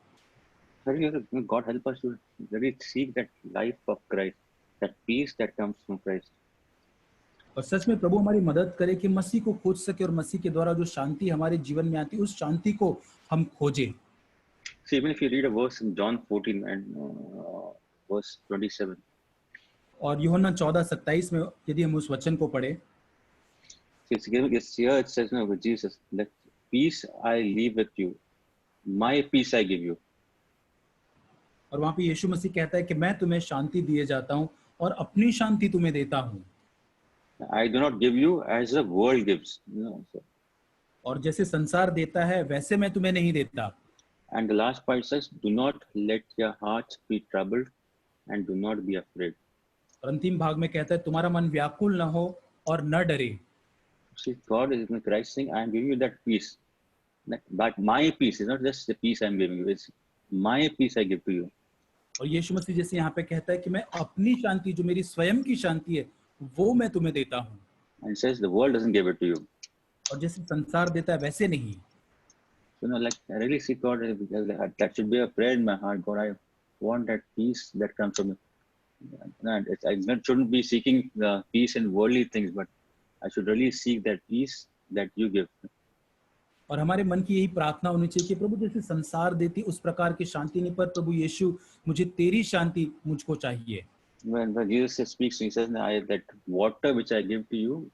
God help us to really seek that life of Christ, that peace that comes from Christ. और सच में प्रभु हमारी मदद करे कि मसीह को खोज सके और मसीह के द्वारा जो शांति हमारे जीवन में आती है उस शांति को हम खोजें. See, even if you read a verse in John 14 and verse 27. और यूहन्ना 14:27 में यदि हम उस वचन को पढ़े, It's here it says, with Jesus, that peace I leave with you, my peace I give you. और वहां पे यीशु मसीह कहता है कि मैं तुम्हें शांति दिए जाता हूं और अपनी शांति तुम्हें देता हूं. I do not give you as the world gives. So, और जैसे संसार देता है वैसे मैं तुम्हें नहीं देता. and the last part says, do not let your hearts be troubled and do not be afraid. और अंतिम भाग में कहता है तुम्हारा मन व्याकुल न हो और न डरे. See, God is in Christ saying, I am giving you that peace. But my peace is not just the peace I am giving you, it's my peace I give to you. और यीशु मसीह जैसे यहाँ पे कहता है कि मैं अपनी शांति जो मेरी स्वयं की शांति है वो मैं तुम्हें देता हूँ. And says the world doesn't give it to you. और जैसे संसार देता है वैसे नहीं. So, like I really see God, that should be a prayer in my heart. God, I want that peace that comes from you. I shouldn't be seeking the peace in worldly things, but I should really seek that peace that you give. और हमारे मन की यही प्रार्थना होनी चाहिए कि प्रभु जैसे संसार देती उस प्रकार की शांति नहीं, पर प्रभु यीशु मुझे तेरी शांति मुझको चाहिए. When Jesus speaks, he says, that water which I give to you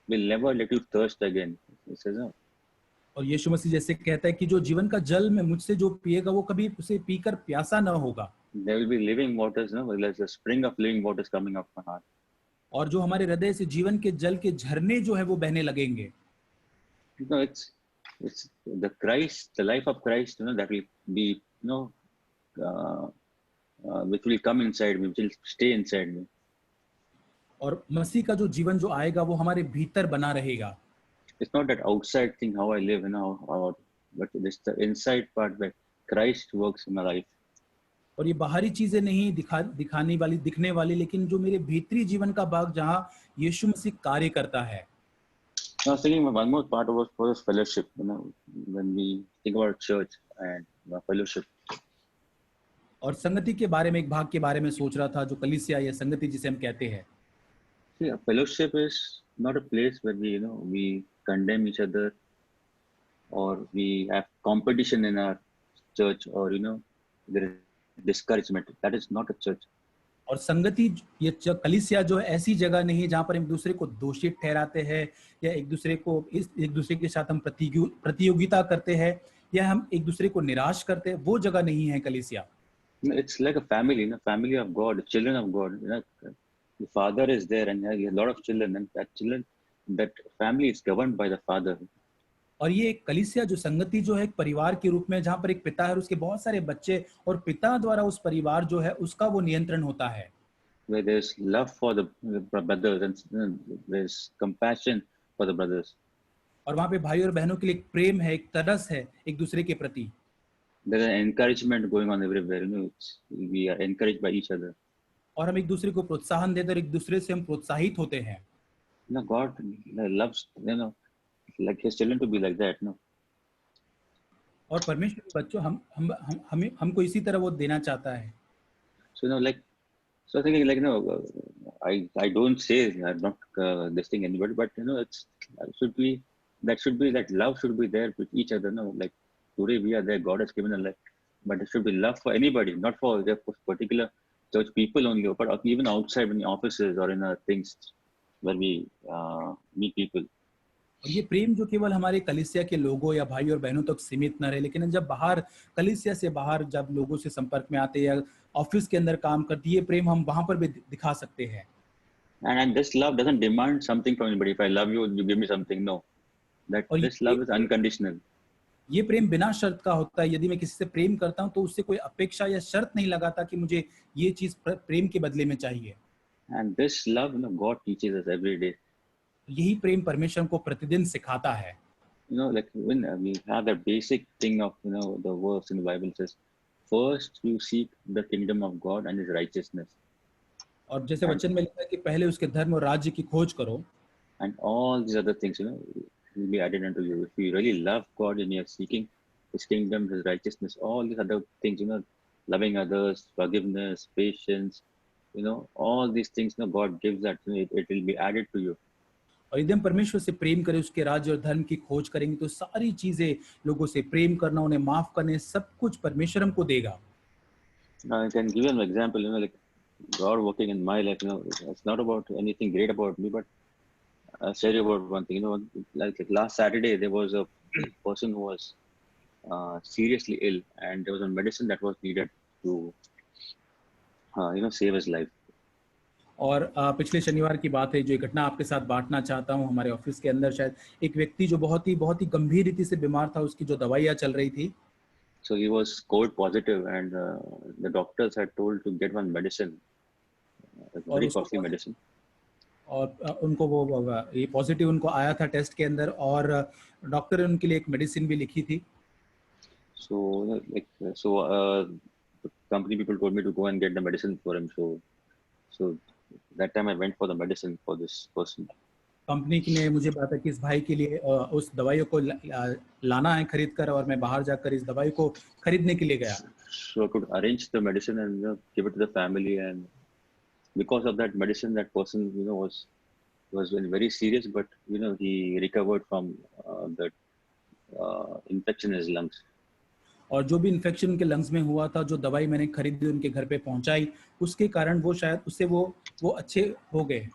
will never let you thirst again. He says, no. और यीशु मसीह जैसे कहता है कि जो जीवन का जल में मुझसे जो पिएगा वो कभी उसे पीकर प्यासा न होगा. There will be living waters, there's a spring of living waters coming up my heart. और जो हमारे हृदय से जीवन के जल के झरने जो है वो बहने लगेंगे. It's the Christ, the life of Christ, that will be, which will come inside me, which will stay inside me. और मसीह का जो जीवन जो आएगा वो हमारे भीतर बना रहेगा. It's not that outside thing how I live, but it's the inside part where Christ works in my life. और ये बाहरी चीजें नहीं दिखने वाली, लेकिन जो मेरे भीतरी जीवन का भाग जहाँ यीशु मसीह कार्य करता है. I was thinking one more part was fellowship. When we think about church and fellowship. और संगति के बारे में एक भाग के बारे में सोच रहा था जो कलीसिया या संगति जिसे हम कहते हैं. See, fellowship is not a place where we condemn each other or we have competition in our church or there is discouragement. That is not a church. और संगति ये कलीसिया जो है ऐसी जगह नहीं है जहाँ पर एक दूसरे को दोषी ठहराते हैं या एक दूसरे के साथ हम प्रतियोगिता करते हैं या हम एक दूसरे को निराश करते हैं. वो जगह नहीं है कलीसिया. It's like a family, family of God, children of God. The father is there and he has a lot of children, and that family is governed by the father. और ये एक कलीसिया जो संगति जो है एक परिवार के रूप में जहाँ पर एक पिता है और उसके बहुत सारे बच्चे और पिता द्वारा उस परिवार जो है उसका वो नियंत्रण होता है. Where there's love for the brothers and there's compassion for the brothers. और वहाँ पे भाई और बहनों के लिए एक प्रेम है, एक तरस है एक दूसरे के प्रति. There's an encouragement going on everywhere. We are encouraged by each other. और हम एक दूसरे को प्रोत्साहन देते और एक दूसरे से हम प्रोत्साहित होते हैं. God loves like his children to be like that. और परमेश्वर के बच्चों हमको इसी तरह वो देना चाहता है. So so I think I don't say I'm not this thing anybody, but that love should be there with each other. Like today we are there, God has given a life, but it should be love for anybody, not for the particular church people only, but even outside in the offices or in things where we meet people. और ये प्रेम जो केवल हमारे कलीसिया के लोगों या भाई और बहनों तक सीमित न रहे, लेकिन जब बाहर कलीसिया से बाहर जब लोगों से संपर्क में आते हैं या ऑफिस के अंदर काम करते, ये प्रेम हम वहां पर भी दिखा सकते हैं. And this love doesn't demand something from anybody. If I love you, you give me something. No, this love is unconditional. ये प्रेम बिना शर्त का होता है. यदि मैं किसी से प्रेम करता हूं तो उससे कोई अपेक्षा या शर्त नहीं लगाता कि मुझे ये चीज प्रेम के बदले में चाहिए. And this love, God teaches us every day. यही प्रेम परमेश्वर को प्रतिदिन सिखाता है। You know, like when we have that basic thing of, you know, the verse in the Bible says, first you seek the kingdom of God and His righteousness, और जैसे and वचन में लिखा है कि पहले उसके धर्म और राज्य की खोज करो, all these other things, you know, will be added unto you. If you really love God and you're seeking His kingdom, His righteousness, all these other things, you know, loving others, forgiveness, patience, you know, all these things, you know, God gives that, you know, it will be added to you. और यदि हम परमेश्वर से प्रेम करें, उसके राज्य और धर्म की खोज करेंगे, तो सारी चीजें, लोगों से प्रेम करना, उन्हें माफ करने, सब कुछ परमेश्वर हमको देगा। Now I can give you an example, you know, like God working in my life, you know, it's not about anything great about me, but I'll share you about one thing. You know, like last Saturday, there was a person who was seriously ill, and there was a medicine that was needed to, you know, save his life. और पिछले शनिवार की बात है, जो एक घटना आपके साथ बांटना चाहता हूँ। हमारे ऑफिस के अंदर शायद एक व्यक्ति जो बहुत ही गंभीर रीति से बीमार था, उसकी जो दवाइयाँ चल रही थी, So he was COVID positive, and the doctors had told to get one medicine, a और very उसको costly medicine. और उनको वो ये पॉजिटिव उनको आया था टेस्ट के अंदर, और डॉक्टर ने उनके लिए एक मेडिसिन भी लिखी थी। So the company people told me to go and get the medicine for him. So that time I went for the medicine for this person. Company ने मुझे बताया कि इस भाई के लिए उस दवाइयों को लाना है खरीद कर, और मैं बाहर जाकर इस दवाई को खरीदने के लिए गया। So I could arrange the medicine and, you know, give it to the family, and because of that medicine, that person, you know, was very serious, but you know, he recovered from that infection in his lungs. और जो भी infection उनके lungs में हुआ था, जो दवाई मैंने खरीदी उनके घर पे पहुंचाई, उसके कारण वो शायद उससे वो अच्छे हो गए।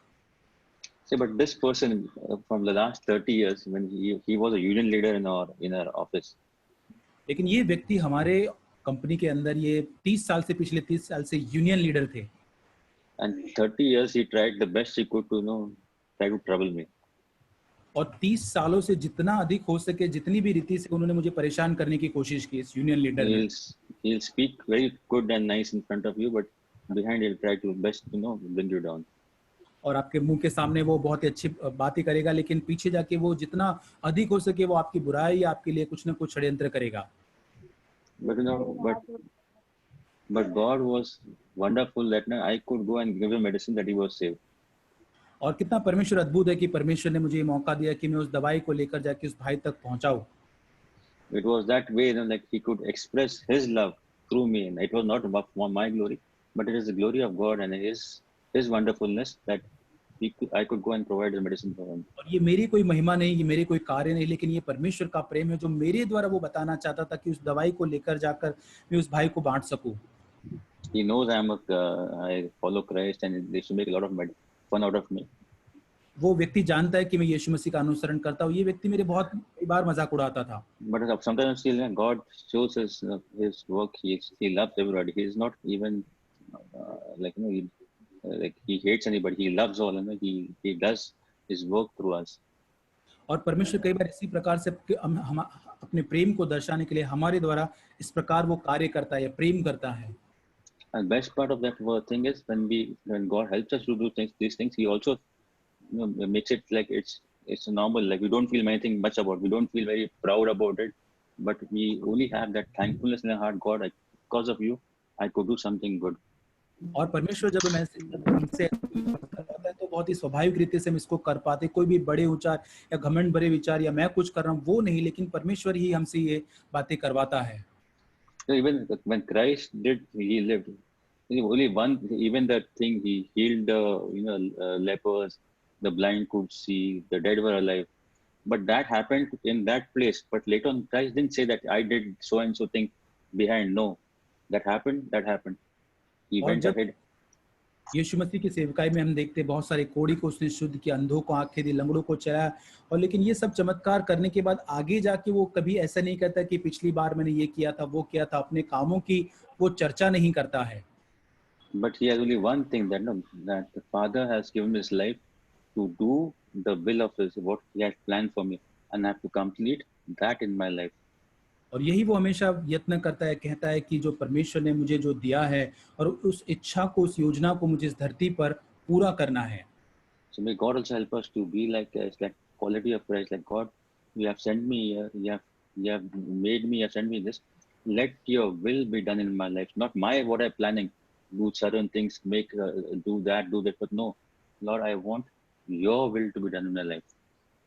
See, but this person from the last 30 years, when he was a union leader in our office. लेकिन ये व्यक्ति हमारे कंपनी के अंदर ये 30 साल से, पिछले 30 साल से यूनियन लीडर थे। And 30 years he tried the best he could to, you know, try to trouble me. और 30 सालों से जितना अधिक हो सके, जितनी भी रीति से उन्होंने मुझे परेशान करने की कोशिश की, इस यूनियन लीडर ने। He'll speak very good and nice in front of you, but behind he'll try to best, you know, bring you down. और आपके मुंह के सामने वो बहुत ही अच्छी बातें करेगा, लेकिन पीछे जाके वो जितना अधिक हो सके वो आपकी बुराई या आपके लिए कुछ ना कुछ षड्यंत्र करेगा। But you know, but God was wonderful that now I could go and give him medicine that he was saved. और कितना परमेश्वर अद्भुत है कि परमेश्वर ने मुझे ये मौका दिया कि मैं उस दवाई को लेकर जाके उस भाई तक पहुंचाऊं। It was that way, you know, like he could express his love through me, and it was not about my glory, but it is the glory of God and his wonderfulness that I could go and provide the medicine for him. और ये मेरी कोई महिमा नहीं, ये मेरे कोई कार्य नहीं, लेकिन ये परमेश्वर का प्रेम है जो मेरे द्वारा वो बताना चाहता था कि उस दवाई को लेकर जाकर मैं उस भाई को बांट सकूं। He knows I follow Christ, and they should make a lot of fun out of me. वो व्यक्ति जानता है कि मैं यीशु मसीह का अनुसरण करता हूँ। ये व्यक्ति मेरे बहुत बार मजाक उड़ाता था। But sometimes still, God shows his work. He loves everybody. He is not even like, you know, like he hates anybody. He loves all, and he does his work through us. और परमेश्वर कई बार इसी प्रकार से हम अपने प्रेम को दर्शाने के लिए हमारे द्वारा इस प्रकार वो कार्य करता है या प्रेम करता है। And best part of that thing is when God helps us to do these things, He also, you know, makes it like it's normal. Like we don't feel anything much about. We don't feel very proud about it, but we only have that thankfulness in our heart. God, because of you, I could do something good. और परमेश्वर जब मैं हमसे करवाता है तो बहुत ही स्वाभाविक रीति से हम इसको कर पाते। कोई भी बड़े विचार या घमंड भरे विचार या मैं कुछ कर रहा हूँ वो नहीं, लेकिन परमेश्वर ही हमसे ये बातें करवाता है। So even when Christ did, He lived. Only one, even that thing, He healed the lepers, the blind could see, the dead were alive. But that happened in that place. But later on, Christ didn't say that I did so and so thing behind. No, that happened. He went ahead. यीशु मसीह की सेवकाई में हम देखते हैं बहुत सारे कोढ़ी को उसने शुद्ध किया, अंधों को आंखें दी, लंगड़ों को चलाया, और लेकिन ये सब चमत्कार करने के बाद आगे जाके वो कभी ऐसा नहीं कहता कि पिछली बार मैंने ये किया था, वो किया था। अपने कामों की वो चर्चा नहीं करता है। But he has only one thing, that the Father has given his life to do the will of his, what he has planned for me, and I have to complete that in my life. और यही वो हमेशा यत्न करता है, कहता है कि जो परमेश्वर ने मुझे जो दिया है और उस इच्छा को, उस योजना को मुझे इस धरती पर पूरा करना है। So may God also help us to be like it's like quality of Christ. Like God, you have sent me here. You have made me. You have sent me this. Let your will be done in my life, not my what I'm planning. Do certain things, do that. But no, Lord, I want your will to be done in my life.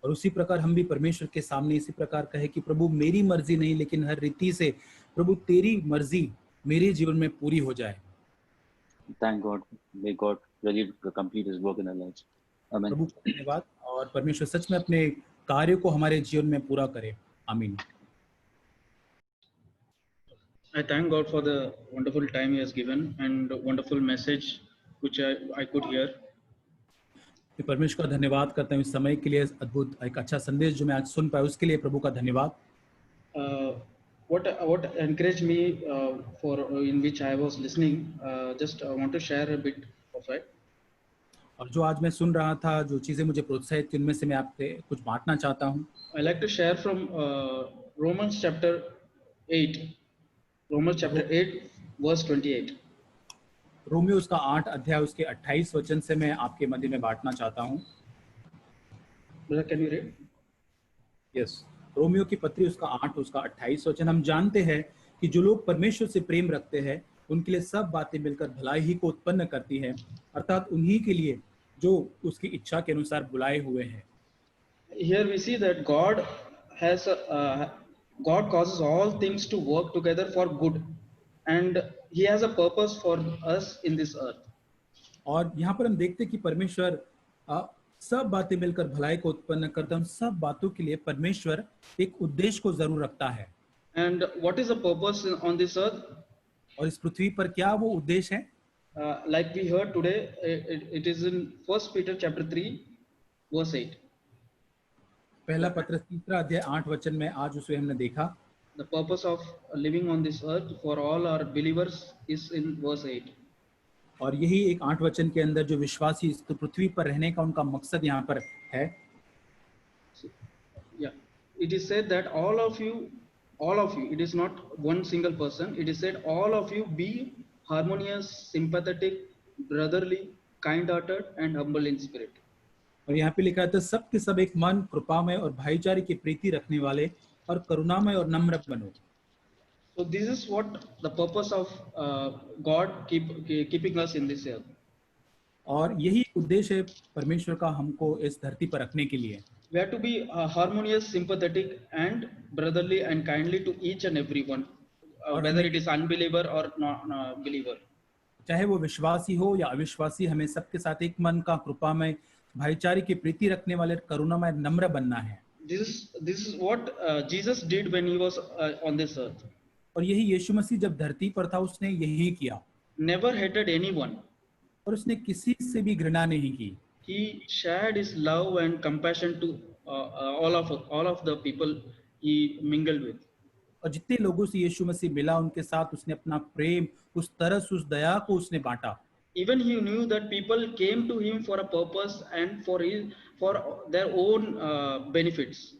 और उसी प्रकार हम भी परमेश्वर के सामने इसी प्रकार कहे कि प्रभु मेरी मर्जी नहीं लेकिन हर रीति से प्रभु तेरी मर्जी मेरे जीवन में पूरी हो जाए. Thank God. May God really complete His work in our lives. Amen. प्रभु को धन्यवाद और परमेश्वर सच में अपने कार्य को हमारे जीवन में पूरा करे. आमीन. I thank God for the wonderful time He has given and wonderful message which I could hear. मैं परमेश्वर का धन्यवाद करता हूँ इस समय के लिए, अद्भुत एक अच्छा संदेश जो मैं आज सुन पाया उसके लिए प्रभु का धन्यवाद. What encouraged me for in which I was listening, just I want to share a bit of it. और जो आज मैं सुन रहा था, जो चीजें मुझे प्रोत्साहित की उनमें से मैं आपसे कुछ बांटना चाहता हूँ. I like to share from Romans chapter 8. Romans chapter 8 verse 28. Romeo उसका 8 अध्याय उसके 28 वचन से मैं आपके मध्य में बांटना चाहता हूँ. Brother, can you read? Yes, Romeo की पत्री उसका 8 उसका 28 वचन. हम जानते हैं कि जो लोग परमेश्वर से प्रेम रखते हैं उनके लिए सब बातें मिलकर भलाई ही को उत्पन्न करती हैं, अर्थात उन्हीं के लिए जो उसकी इच्छा के अनुसार बुलाए हुए हैं. Here we see that God causes all things to work together for good, and He has a purpose for us in this earth. और यहाँ पर हम देखते हैं कि परमेश्वर सब बातें मिलकर भलाई को उत्पन्न करता है. सब बातों के लिए परमेश्वर एक उद्देश्य को जरूर रखता है. And what is the purpose on this earth? और इस पृथ्वी पर क्या वो उद्देश्य है? Like we heard today, it is in 1 Peter chapter 3 verse 8. पहला पत्र 3 अध्याय 8 वचन में आज उसे हमने देखा. The purpose of living on this earth for all our believers is in verse 8. और यही एक 8 वचन के अंदर जो विश्वासी इस पृथ्वी पर रहने का उनका मकसद यहाँ पर है. Yeah, it is said that all of you, it is not one single person. It is said all of you be harmonious, sympathetic, brotherly, kind-hearted, and humble in spirit. और यहाँ पे लिखा है सब के सब एक मन, कृपामय और भाईचारे की प्रीति रखने वाले और करुणामय और नम्र बनो. So this is what the purpose of God keeping us in this earth. और यही उद्देश्य है परमेश्वर का हमको इस धरती पर रखने के लिए. We have to be harmonious, sympathetic, and brotherly and kindly to each and every one, whether it is unbeliever or not believer. चाहे वो विश्वासी हो या अविश्वासी, हमें सबके साथ एक मन का, कृपामय, भाईचारे की प्रीति रखने वाले, करुणामय, नम्र बनना है. This is what Jesus did when he was on this earth. और यही यीशु मसीह जब धरती पर था उसने यही किया. Never hated anyone. और उसने किसी से भी घृणा नहीं की. He shared his love and compassion to all of the people he mingled with. और जितने लोगों से यीशु मसीह मिला उनके साथ उसने अपना प्रेम, उस तरस, उस दया को उसने बांटा. Even he knew that people came to him for a purpose and for their own benefits.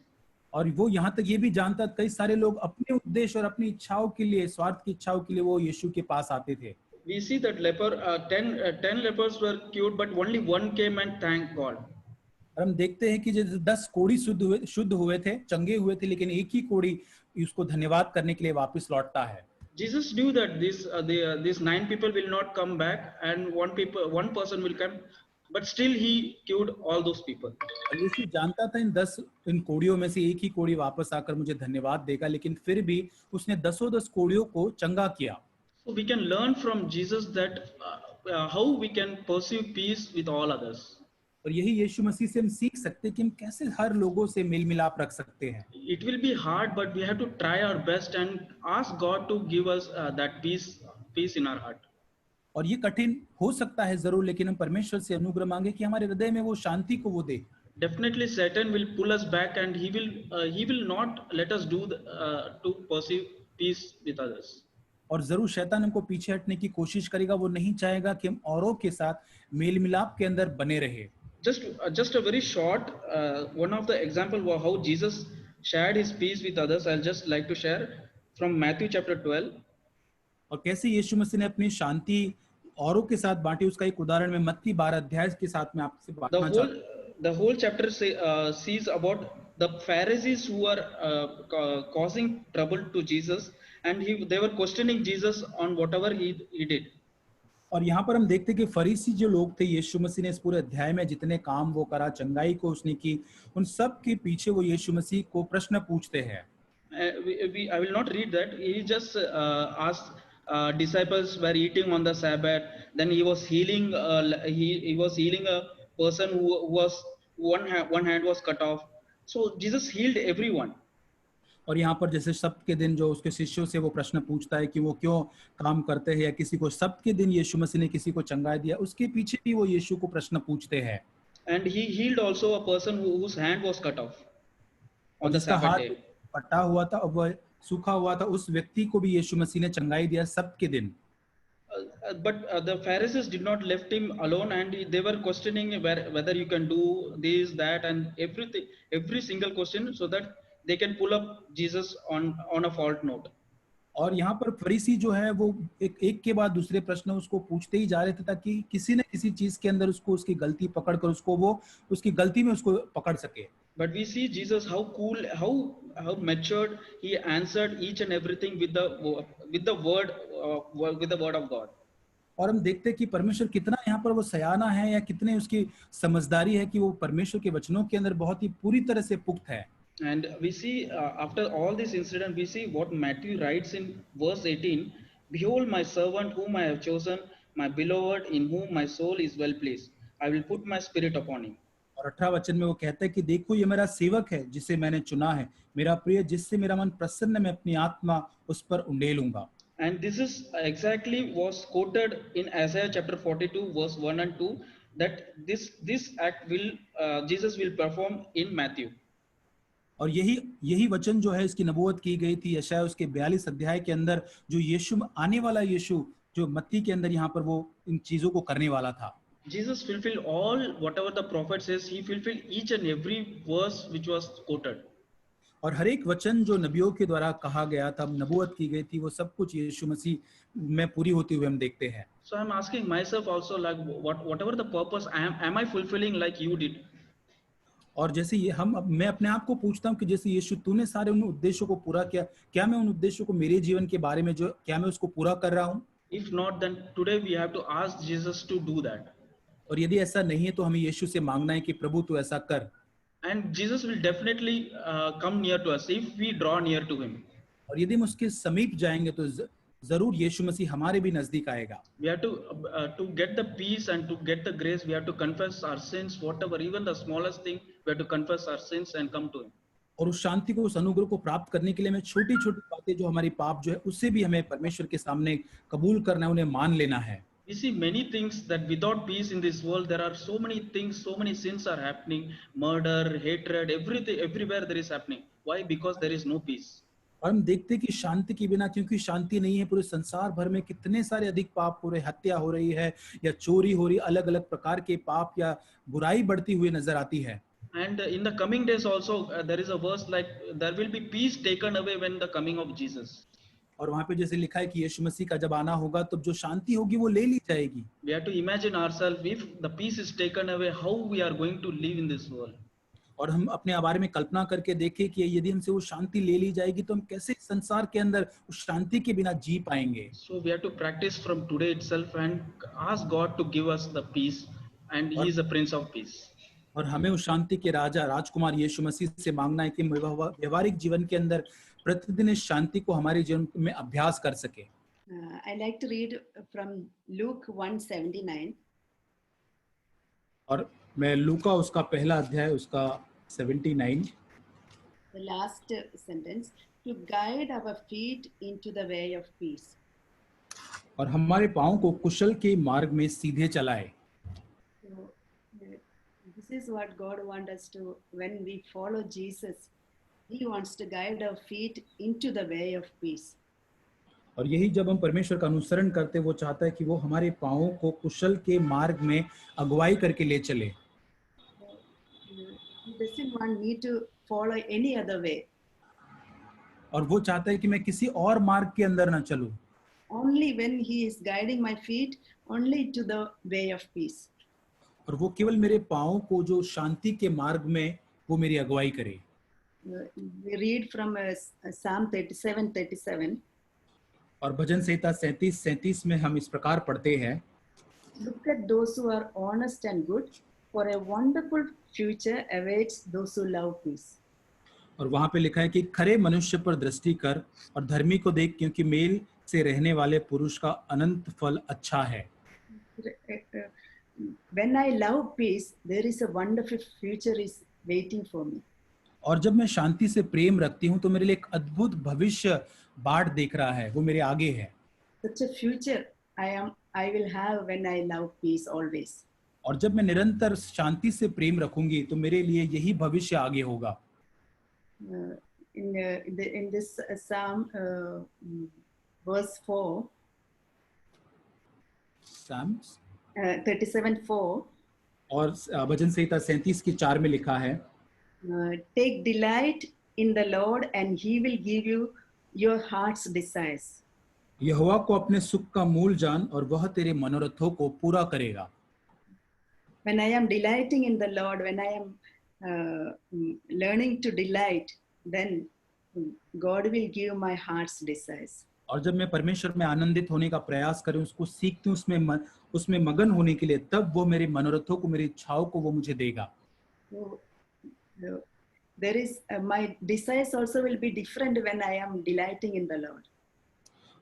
और वो यहाँ तक ये भी जानता कई सारे लोग अपने उद्देश्य और अपनी इच्छाओं के लिए, स्वार्थ की इच्छाओं के लिए वो यीशु के पास आते थे. We see that 10 lepers were cured, but only one came and thanked God. और हम देखते हैं कि जैसे 10 कोढ़ी शुद्ध हुए थे, चंगे हुए थे, लेकिन एक ही कोढ़ी उसको धन्यवाद करने के लिए वापस लौटता है. Jesus knew that these 9 people will not come back and one person will come, but still he cured all those people. यीशु जानता था इन कोढ़ियों में से एक ही कोढ़ी वापस आकर मुझे धन्यवाद देगा, लेकिन फिर भी उसने 10 कोढ़ियों को चंगा किया. So we can learn from Jesus that how we can pursue peace with all others. और यही यीशु मसीह से हम सीख सकते हैं कि हम कैसे हर लोगों से मेल मिलाप रख सकते हैं. It will be hard, but we have to try our best and ask God to give us that peace in our heart. और ये कठिन हो सकता है जरूर, लेकिन हम परमेश्वर से अनुग्रह मांगे कि हमारे हृदय में वो शांति को वो दे. Definitely Satan will pull us back and he will not let us to pursue peace with others. और जरूर शैतान हमको पीछे हटने की कोशिश करेगा. वो नहीं चाहेगा कि हम औरों के साथ मेल मिलाप के अंदर बने रहे. Just a very short one of the example of how Jesus shared his peace with others. I'll just like to share from Matthew chapter 12. और कैसे यीशु मसीह ने अपनी शांति औरों के साथ बांटी, उसका एक उदाहरण मैं मत्ती 12 अध्याय के साथ में आपसे The बांटना whole चाहता हूँ। the whole chapter sees about the Pharisees who are causing trouble to Jesus, and they were questioning Jesus on whatever he did. और यहाँ पर हम देखते हैं कि फरीसी जो लोग थे, यीशु मसीह ने इस पूरे अध्याय में जितने काम वो करा, चंगाई को उसने की, उन सब के पीछे वो यीशु मसीह को प्रश्न पूछते हैं। I will not read that. He just asked disciples were eating on the Sabbath. Then he was healing. He was healing a person who was one hand was cut off. So Jesus healed everyone. और यहाँ पर जैसे सबके दिन जो उसके शिष्यों से वो प्रश्न पूछता है कि वो क्यों काम करते हैं, या किसी को सबके दिन यीशु मसीह ने किसी को चंगाई दिया, उसके पीछे भी वो यीशु को प्रश्न पूछते हैं। And he healed also a person whose hand was cut off और on the जिसका Sabbath हाथ day. कटा हुआ था और वह सूखा हुआ था, उस व्यक्ति को भी यीशु मसीह ने चंगाई दिया सबके दिन। But the Pharisees did not left him alone, and they were questioning whether you can do this, that, and everything, every single question, so that they can pull up Jesus on a fault note. और यहाँ पर फरीसी जो है वो एक के बाद दूसरे प्रश्न उसको पूछते ही जा रहे थे, ताकि किसी न किसी चीज के अंदर उसको उसकी गलती पकड़ कर उसको वो उसकी गलती में उसको पकड़ सके। But we see Jesus how cool, how matured he answered each and everything with the word of God. और हम देखते हैं कि परमेश्वर कितना यहाँ पर वो सयाना है, या कितने उसकी समझदारी है कि वो परमेश्वर के वचनों के अंदर बहुत ही पूरी तरह से पुख्त है। And we see after all this incident, we see what Matthew writes in verse 18. Behold my servant whom I have chosen, my beloved in whom my soul is well pleased. I will put my spirit upon him. और 18 वचन में वो कहता है कि देखो ये मेरा सेवक है जिसे मैंने चुना है, मेरा प्रिय जिससे मेरा मन प्रसन्न है, मैं अपनी आत्मा उस पर उंडेलूंगा। And this is exactly was quoted in Isaiah chapter 42 verse 1 and 2, that this act will Jesus will perform in Matthew. और यही वचन जो है इसकी नबूवत की गई थी यशायाह उसके 42 अध्याय के अंदर, जो यीशु आने वाला यीशु जो मत्ती के अंदर यहाँ पर वो इन चीजों को करने वाला था। Jesus fulfilled all whatever the prophet says. He fulfilled each and every verse which was quoted. और हर एक वचन जो नबियों के द्वारा कहा गया था, नबूवत की गई थी, वो सब कुछ यीशु मसीह में पूरी होती हुई हम देखते हैं। So I'm asking myself also, like whatever the purpose, am I fulfilling like you did? और जैसे ये मैं अपने आप को पूछता हूँ कि जैसे यीशु तूने सारे उन उद्देश्यों को पूरा किया, क्या मैं उन उद्देश्यों को मेरे जीवन के बारे में जो क्या मैं उसको पूरा कर रहा हूँ? If not, then today we have to ask Jesus to do that. और यदि ऐसा नहीं है तो हमें यीशु से मांगना है कि प्रभु तू ऐसा कर। And Jesus will definitely come near to us if we draw near to him. और यदि हम उसके समीप जाएंगे तो जरूर यीशु मसीह हमारे भी नजदीक आएगा। We have to get the peace and to get the grace, we have to confess our sins, whatever, even the smallest thing, we have to confess our sins and come to him. और उस शांति को, उस अनुग्रह को प्राप्त करने के लिए हमें छोटी छोटी बातें जो हमारी पाप जो है उससे भी हमें परमेश्वर के सामने कबूल करना है, उन्हें मान लेना है। We see many things that without peace in this world, there are so many things, so many sins are happening, murder, hatred, everything, everywhere there is happening. Why? Because there is no peace. और हम देखते हैं कि शांति के बिना, क्योंकि शांति नहीं है, पूरे संसार भर में कितने सारे अधिक पाप हो रहे, हत्या हो रही है या चोरी हो रही, अलग अलग प्रकार के पाप या बुराई बढ़ती हुई नजर आती है। And in the coming days also, there is a verse like there will be peace taken away when the coming of Jesus. और वहां पे जैसे लिखा है कि यीशु मसीह का जब आना होगा तब जो शांति होगी वो ले ली जाएगी। We have to imagine ourselves, if the peace is taken away, how we are going to live in this world. और हम अपने बारे में कल्पना करके देखें कि यदि हमसे वो शांति ले ली जाएगी तो हम कैसे संसार के अंदर उस शांति के बिना जी पाएंगे। So we have to practice from today itself and ask God to give us the peace, and He is the Prince of Peace. और हमें उस शांति के राजा राजकुमार यीशु मसीह से मांगना है कि व्यवहारिक जीवन के अंदर प्रतिदिन इस शांति को हमारे जीवन में अभ्यास कर सके। I like to read from Luke 1:79. और मैं लूका उसका पहला अध्याय उसका 79, The last sentence, to guide our feet into the way of peace. और हमारे पाँव को कुशल के मार्ग में सीधे चलाए। So, this is what God wants us to, when we follow Jesus, He wants to guide our feet into the way of peace. और यही जब हम परमेश्वर का अनुसरण करते, वो चाहता है कि वो हमारे पाँवों को कुशल के मार्ग में अगुवाई करके ले चले। He doesn't want me to follow any other way. और वो चाहता है कि मैं किसी और मार्ग के अंदर ना चलूं। only when He is guiding my feet only to the way of peace. और वो केवल मेरे पाँव को जो शांति के मार्ग में वो मेरी अगुवाई करे। We read from Psalm 37:37. और भजन संहिता 37 में हम इस प्रकार पढ़ते हैं, Look at those who are honest and good, for a wonderful future awaits those who love peace. और वहां पे लिखा है कि खरे मनुष्य पर दृष्टि कर और धर्मी को देख, क्योंकि मेल से रहने वाले पुरुष का अनंत फल अच्छा है। When I love peace, there is a wonderful future is waiting for me. और जब मैं शांति से प्रेम रखती हूँ तो मेरे लिए एक अद्भुत भविष्य बाट देख रहा है, वो मेरे आगे है। Such a future I will have when I love peace always. और जब मैं निरंतर शांति से प्रेम रखूंगी तो मेरे लिए यही भविष्य आगे होगा। In this Psalm, verse 4, Psalms 37:4, और भजन संहिता 37 की 4 में लिखा है, take delight in the Lord and He will give you your heart's desires. यहोवा को अपने सुख का मूल जान और वह तेरे मनोरथों को पूरा करेगा। When I am delighting in the Lord, when I am learning to delight, then God will give my heart's desires. और जब मैं परमेश्वर में आनंदित होने का प्रयास करूं, उसको सीखती हूं, उसमें मगन होने के लिए, तब वो मेरे मनोरथों को, मेरी इच्छाओं को वो मुझे देगा। So, there is my desires also will be different when I am delighting in the Lord.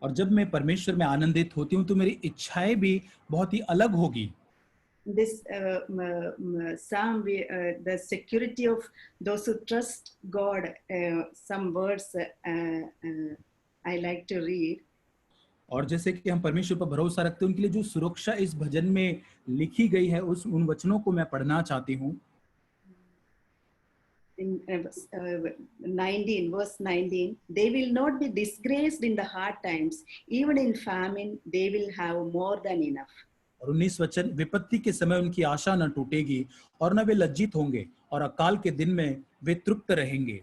और जब मैं परमेश्वर में आनंदित होती हूँ तो मेरी इच्छाएं भी बहुत ही अलग होगी। This psalm, the security of those who trust God, some words I like to read. और जैसे कि हम परमेश्वर पर भरोसा रखते हैं, उनके लिए जो सुरक्षा इस भजन में लिखी गई है, उन वचनों को मैं पढ़ना चाहती हूँ। In 19, verse 19, they will not be disgraced in the hard times, even in famine they will have more than enough. और 19 वचन, विपत्ति के समय उनकी आशा न टूटेगी और न वे लज्जित होंगे, और अकाल के दिन में वे तृप्त रहेंगे।